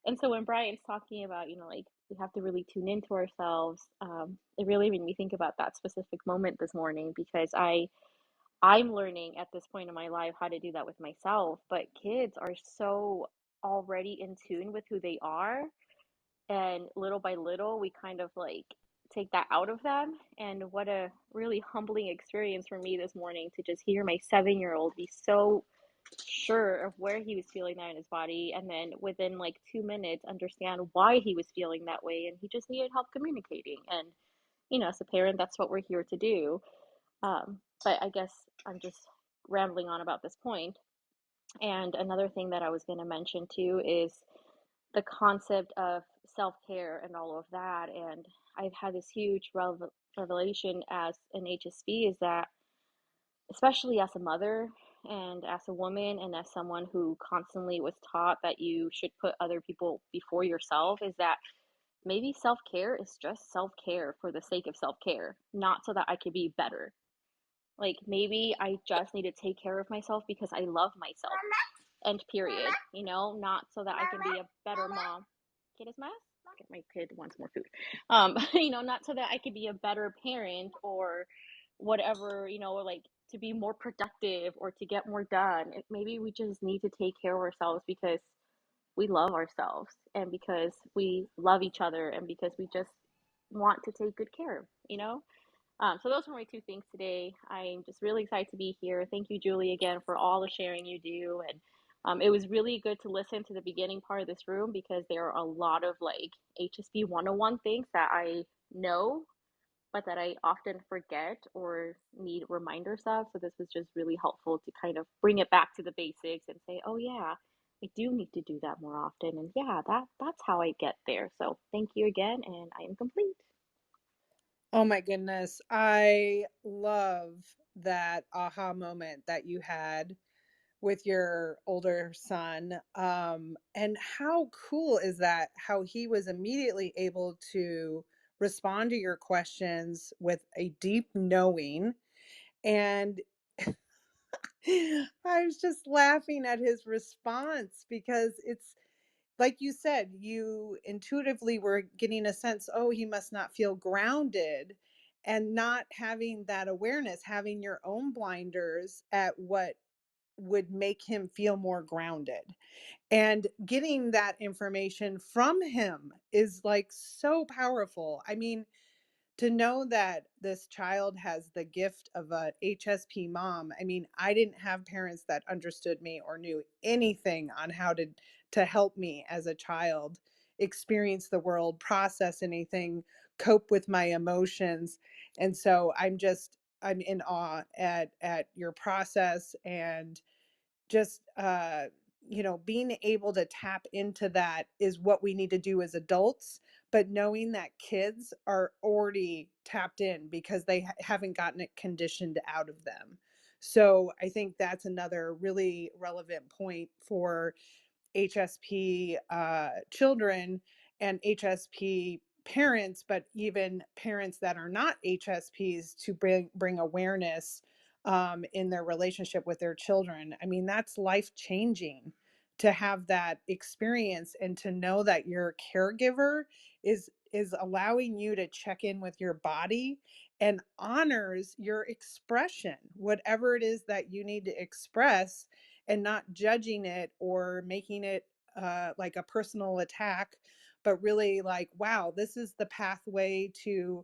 And so when Brian's talking about, like we have to really tune into ourselves, it really made me think about that specific moment this morning because I'm learning at this point in my life how to do that with myself. But kids are so already in tune with who they are, and little by little we kind of like take that out of them. And what a really humbling experience for me this morning to just hear my 7-year-old be so sure of where he was feeling that in his body, and then within like 2 minutes understand why he was feeling that way, and he just needed help communicating. And as a parent, that's what we're here to do. But I guess I'm just rambling on about this point. And another thing that I was going to mention too is the concept of self-care and all of that. And I've had this huge revelation as an HSP is that, especially as a mother and as a woman and as someone who constantly was taught that you should put other people before yourself, is that maybe self-care is just self-care for the sake of self-care, not so that I could be better. Like maybe I just need to take care of myself because I love myself. And period. Not so that I can be a better mom. Kid is math? Okay, my kid wants more food. Not so that I could be a better parent or whatever, or like to be more productive or to get more done. Maybe we just need to take care of ourselves because we love ourselves and because we love each other and because we just want to take good care. So those were my two things today. I'm just really excited to be here. Thank you, Julie, again for all the sharing you do. And it was really good to listen to the beginning part of this room because there are a lot of like HSP 101 things that I know, but that I often forget or need reminders of. So this was just really helpful to kind of bring it back to the basics and say, oh yeah, I do need to do that more often. And yeah, that's how I get there. So thank you again, and I am complete. Oh my goodness. I love that aha moment that you had with your older son. And how cool is that? How he was immediately able to respond to your questions with a deep knowing. And I was just laughing at his response because it's like you said, you intuitively were getting a sense, oh, he must not feel grounded, and not having that awareness, having your own blinders at what would make him feel more grounded. And getting that information from him is like so powerful. I mean, to know that this child has the gift of a HSP mom. I mean, I didn't have parents that understood me or knew anything on how to help me as a child experience the world, process anything, cope with my emotions. And so I'm in awe at your process, and just being able to tap into that is what we need to do as adults, but knowing that kids are already tapped in because they haven't gotten it conditioned out of them. So I think that's another really relevant point for HSP children and HSP parents, but even parents that are not HSPs, to bring awareness in their relationship with their children. I mean, that's life changing to have that experience, and to know that your caregiver is allowing you to check in with your body and honors your expression, whatever it is that you need to express, and not judging it or making it like a personal attack, but really like, wow, this is the pathway to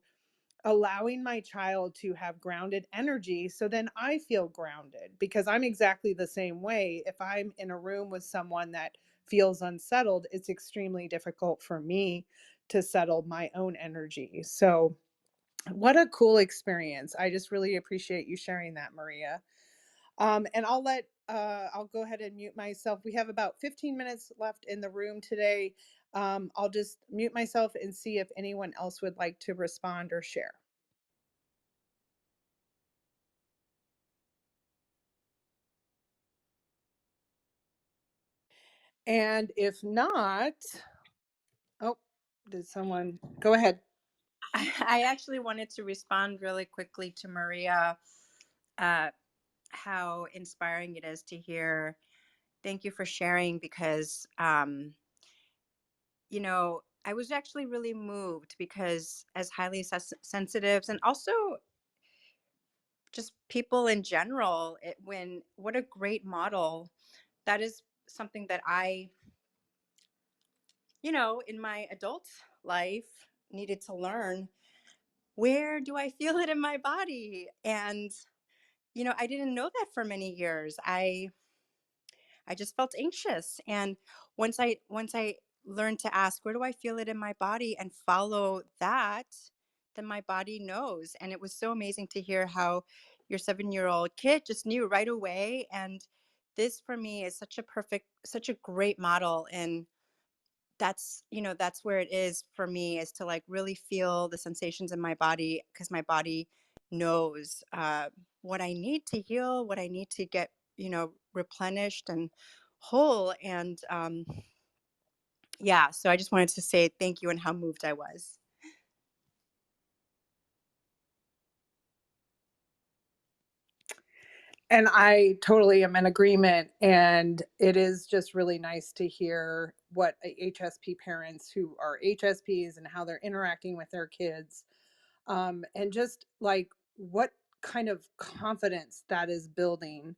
allowing my child to have grounded energy. So then I feel grounded, because I'm exactly the same way. If I'm in a room with someone that feels unsettled, it's extremely difficult for me to settle my own energy. So, what a cool experience. I just really appreciate you sharing that, Maria. And I'll go ahead and mute myself. We have about 15 minutes left in the room today. I'll just mute myself and see if anyone else would like to respond or share. And if not, oh, did someone go ahead? I actually wanted to respond really quickly to Maria, how inspiring it is to hear. Thank you for sharing, because, I was actually really moved, because as highly sensitives, and also just people in general, what a great model. That is something that I, in my adult life, needed to learn. Where do I feel it in my body? And I didn't know that for many years. I just felt anxious, and once I learned to ask, where do I feel it in my body, and follow that, then my body knows. And it was so amazing to hear how your 7-year-old kid just knew right away. And this for me is such a great model. And that's where it is for me, is to like really feel the sensations in my body, because my body knows what I need to heal, what I need to get replenished and whole. And yeah, so I just wanted to say thank you and how moved I was. And I totally am in agreement. And it is just really nice to hear what HSP parents who are HSPs and how they're interacting with their kids. And just like what kind of confidence that is building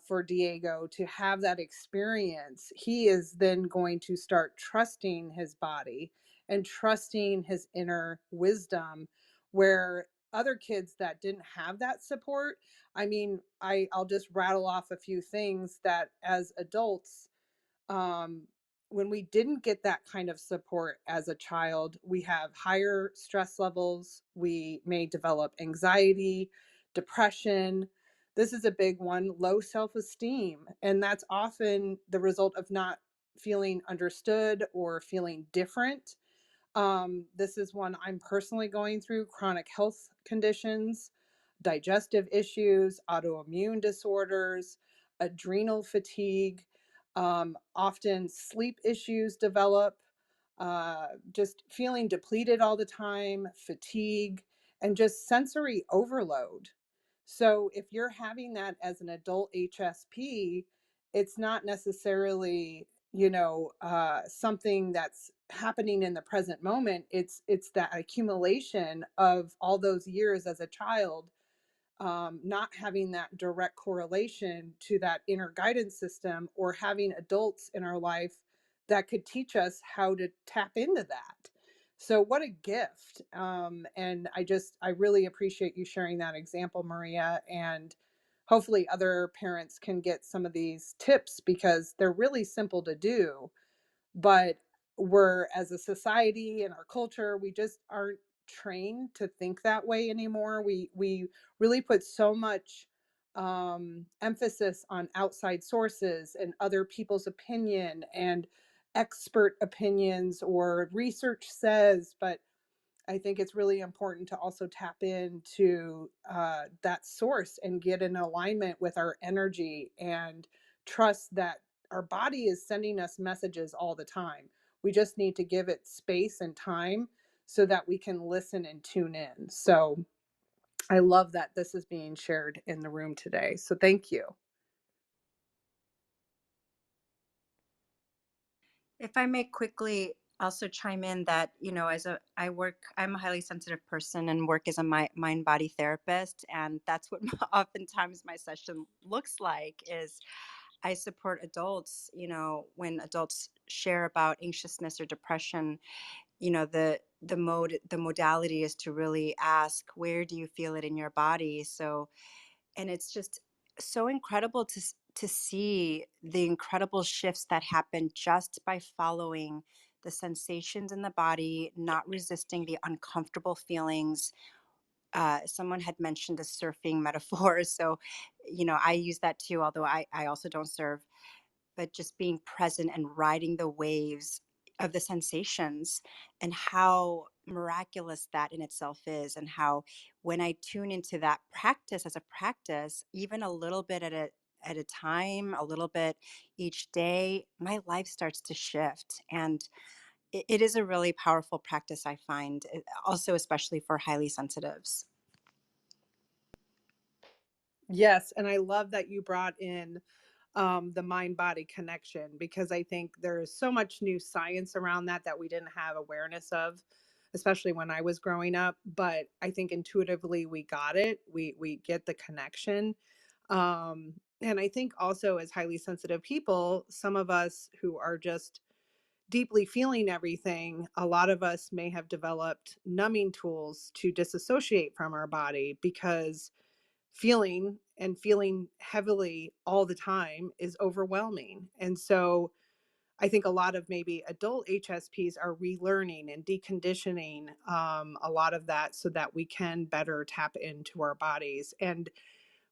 for Diego to have that experience. He is then going to start trusting his body and trusting his inner wisdom, where other kids that didn't have that support. I mean, I'll just rattle off a few things that as adults, um, when we didn't get that kind of support as a child, we have higher stress levels. We may develop anxiety, depression. This is a big one, low self esteem. And that's often the result of not feeling understood or feeling different. This is one I'm personally going through: chronic health conditions, digestive issues, autoimmune disorders, adrenal fatigue. Often sleep issues develop, just feeling depleted all the time, fatigue, and just sensory overload. So if you're having that as an adult HSP, it's not necessarily, something that's happening in the present moment. It's that accumulation of all those years as a child, not having that direct correlation to that inner guidance system, or having adults in our life that could teach us how to tap into that. So what a gift. And I really appreciate you sharing that example, Maria. And hopefully other parents can get some of these tips, because they're really simple to do, but we're, as a society and our culture, we just aren't trained to think that way anymore. We really put so much emphasis on outside sources and other people's opinion and expert opinions, or research says. But I think it's really important to also tap into that source and get in alignment with our energy, and trust that our body is sending us messages all the time. We just need to give it space and time so that we can listen and tune in. So I love that this is being shared in the room today. So thank you. If I may quickly also chime in that, I'm a highly sensitive person and work as a mind body therapist. And that's what oftentimes my session looks like is I support adults, when adults share about anxiousness or depression, the modality is to really ask, where do you feel it in your body? So, and it's just so incredible to see the incredible shifts that happen just by following the sensations in the body, not resisting the uncomfortable feelings. Someone had mentioned the surfing metaphor, so I use that too, although I also don't surf. But just being present and riding the waves of the sensations, and how miraculous that in itself is, and how when I tune into that practice as a practice, even a little bit at a time, a little bit each day, my life starts to shift. And it is a really powerful practice, I find, also especially for highly sensitives. Yes, and I love that you brought in the mind body connection, because I think there's so much new science around that we didn't have awareness of, especially when I was growing up. But I think intuitively we got it. We get the connection. And I think also, as highly sensitive people, some of us who are just deeply feeling everything, a lot of us may have developed numbing tools to disassociate from our body, because feeling heavily all the time is overwhelming. And so I think a lot of maybe adult HSPs are relearning and deconditioning a lot of that, so that we can better tap into our bodies and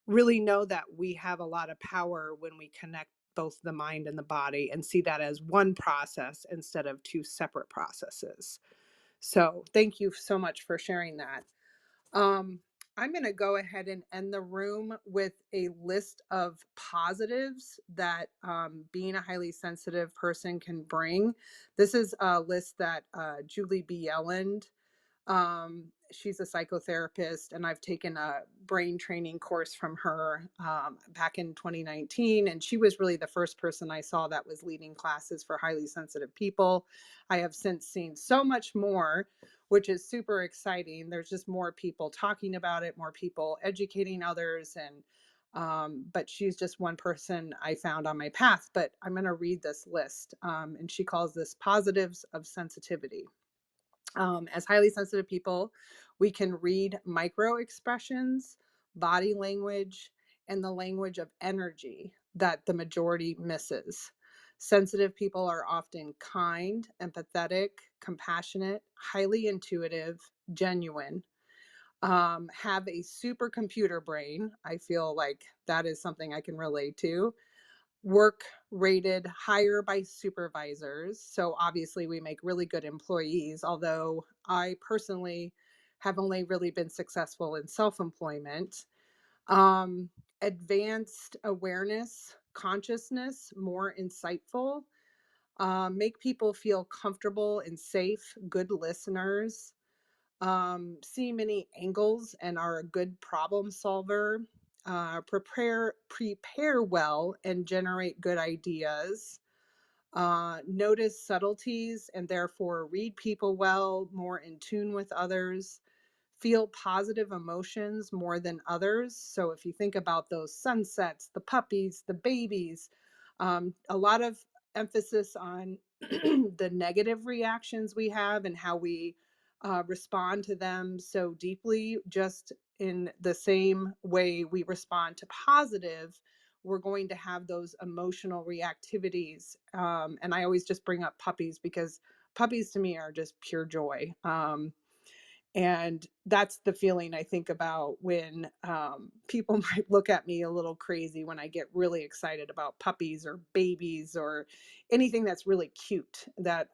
really know that we have a lot of power when we connect both the mind and the body, and see that as one process instead of two separate processes. So thank you so much for sharing that. Um, I'm going to go ahead and end the room with a list of positives that being a highly sensitive person can bring. This is a list that Julie B. Yelland, she's a psychotherapist, and I've taken a brain training course from her back in 2019. And she was really the first person I saw that was leading classes for highly sensitive people. I have since seen so much more, which is super exciting. There's just more people talking about it, more people educating others. And but she's just one person I found on my path. But I'm going to read this list. And she calls this positives of sensitivity. As highly sensitive people, we can read micro expressions, body language, and the language of energy that the majority misses. Sensitive people are often kind, empathetic, compassionate, highly intuitive, genuine, have a supercomputer brain. I feel like that is something I can relate to. Work rated higher by supervisors. So obviously we make really good employees, although I personally have only really been successful in self-employment. Advanced awareness, consciousness, more insightful, make people feel comfortable and safe, good listeners, see many angles and are a good problem solver, prepare well and generate good ideas, notice subtleties and therefore read people well, more in tune with others, feel positive emotions more than others. So if you think about those sunsets, the puppies, the babies, a lot of emphasis on the negative reactions we have and how we respond to them so deeply, just in the same way we respond to positive, we're going to have those emotional reactivities. And I always just bring up puppies because puppies to me are just pure joy. And that's the feeling I think about when people might look at me a little crazy when I get really excited about puppies or babies or anything that's really cute, that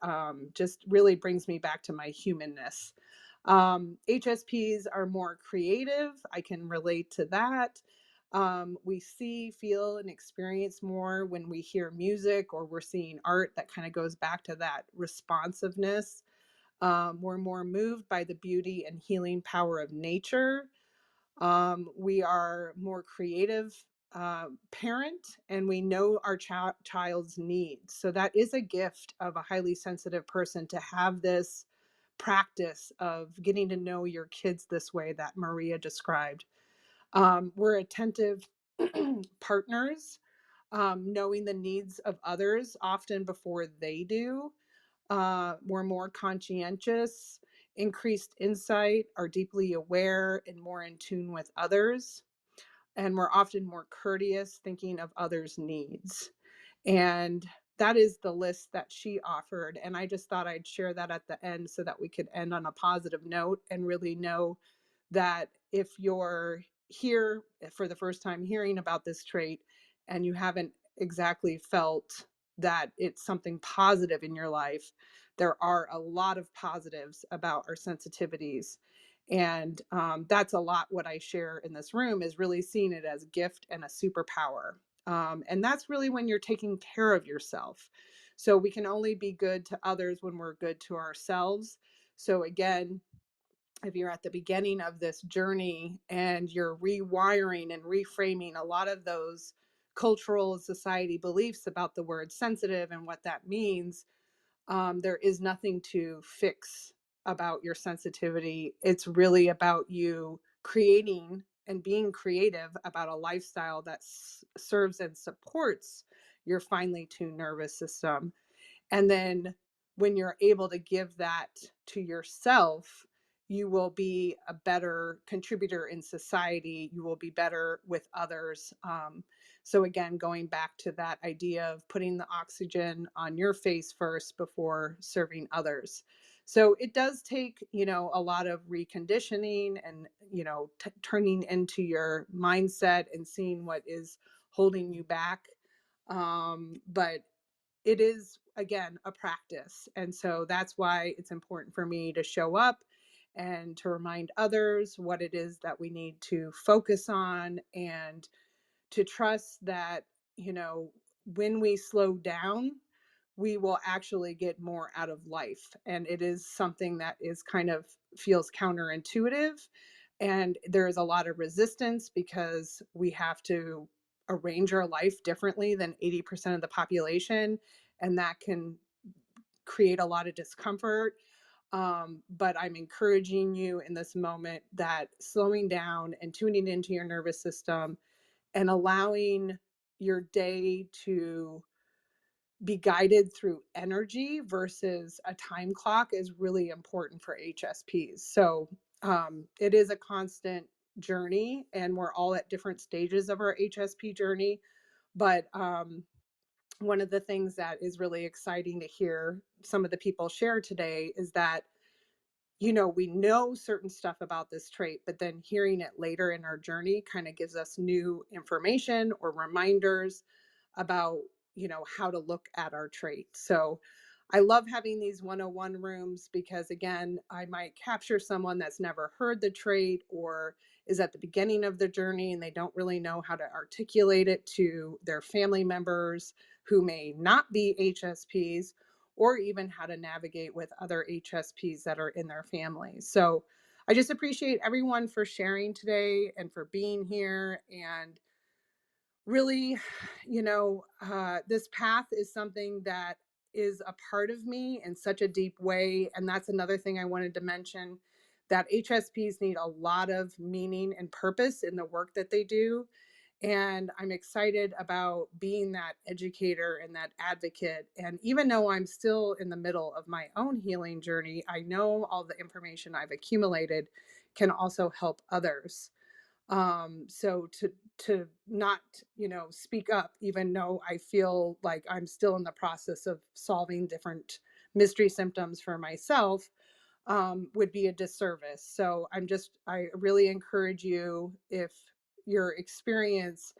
just really brings me back to my humanness. HSPs are more creative. I can relate to that. We see, feel, and experience more when we hear music or we're seeing art. That kind of goes back to that responsiveness. We're more moved by the beauty and healing power of nature. We are more creative parent, and we know our child's needs. So that is a gift of a highly sensitive person, to have this practice of getting to know your kids this way that Maria described. We're attentive partners, knowing the needs of others often before they do. We're more conscientious, increased insight, are deeply aware, and more in tune with others. And we're often more courteous, thinking of others' needs. And that is the list that she offered. And I just thought I'd share that at the end so that we could end on a positive note and really know that if you're here for the first time hearing about this trait and you haven't exactly felt that it's something positive in your life, there are a lot of positives about our sensitivities. And that's a lot what I share in this room, is really seeing it as a gift and a superpower. And that's really when you're taking care of yourself. So we can only be good to others when we're good to ourselves. So again, if you're at the beginning of this journey and you're rewiring and reframing a lot of those cultural society beliefs about the word sensitive and what that means, there is nothing to fix about your sensitivity. It's really about you creating and being creative about a lifestyle that serves and supports your finely tuned nervous system. And then when you're able to give that to yourself, you will be a better contributor in society. You will be better with others. So again, going back to that idea of putting the oxygen on your face first before serving others. So it does take, a lot of reconditioning and, turning into your mindset and seeing what is holding you back. But it is, again, a practice. And so that's why it's important for me to show up and to remind others what it is that we need to focus on, and to trust that, when we slow down, we will actually get more out of life. And it is something that is kind of feels counterintuitive. And there is a lot of resistance because we have to arrange our life differently than 80% of the population. And that can create a lot of discomfort. But I'm encouraging you in this moment that slowing down and tuning into your nervous system and allowing your day to be guided through energy versus a time clock is really important for HSPs. So it is a constant journey, and we're all at different stages of our HSP journey. But one of the things that is really exciting to hear some of the people share today is that, we know certain stuff about this trait, but then hearing it later in our journey kind of gives us new information or reminders about, how to look at our trait. So I love having these 101 rooms because, again, I might capture someone that's never heard the trait or is at the beginning of the journey and they don't really know how to articulate it to their family members who may not be HSPs, or even how to navigate with other HSPs that are in their families. So I just appreciate everyone for sharing today and for being here. And really, this path is something that is a part of me in such a deep way. And that's another thing I wanted to mention, that HSPs need a lot of meaning and purpose in the work that they do. And I'm excited about being that educator and that advocate. And even though I'm still in the middle of my own healing journey, I know all the information I've accumulated can also help others. So to not, speak up, even though I feel like I'm still in the process of solving different mystery symptoms for myself, would be a disservice. So I really encourage you, if your experience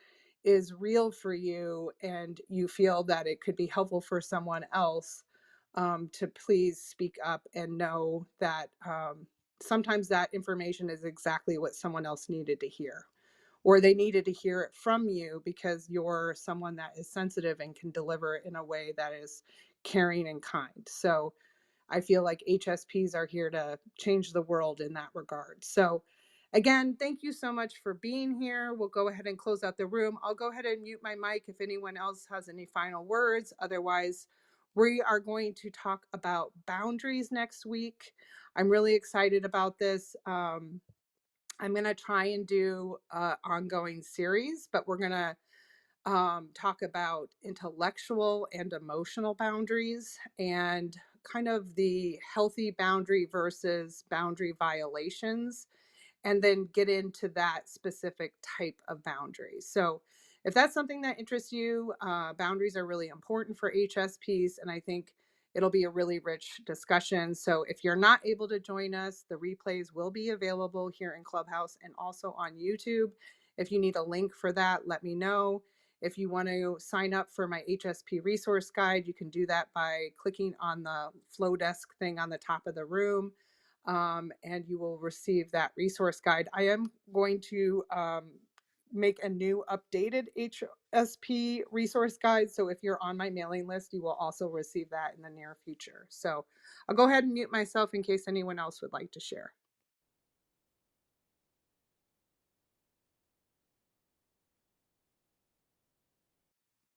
is real for you and you feel that it could be helpful for someone else, to please speak up and know that sometimes that information is exactly what someone else needed to hear, or they needed to hear it from you because you're someone that is sensitive and can deliver it in a way that is caring and kind. So I feel like HSPs are here to change the world in that regard. So, again, thank you so much for being here. We'll go ahead and close out the room. I'll go ahead and mute my mic if anyone else has any final words. Otherwise, we are going to talk about boundaries next week. I'm really excited about this. I'm going to try and do an ongoing series, but we're going to talk about intellectual and emotional boundaries and kind of the healthy boundary versus boundary violations, and then get into that specific type of boundary. So if that's something that interests you, boundaries are really important for HSPs, and I think it'll be a really rich discussion. So if you're not able to join us, the replays will be available here in Clubhouse and also on YouTube. If you need a link for that, let me know. If you want to sign up for my HSP resource guide, you can do that by clicking on the flow desk thing on the top of the room, and you will receive that resource guide. I am going to make a new updated HSP resource guide. So if you're on my mailing list, you will also receive that in the near future. So I'll go ahead and mute myself in case anyone else would like to share.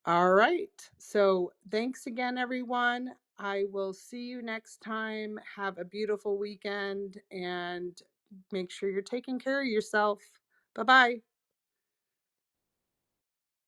All right. So thanks again, everyone. I will see you next time. Have a beautiful weekend and make sure you're taking care of yourself. Bye-bye.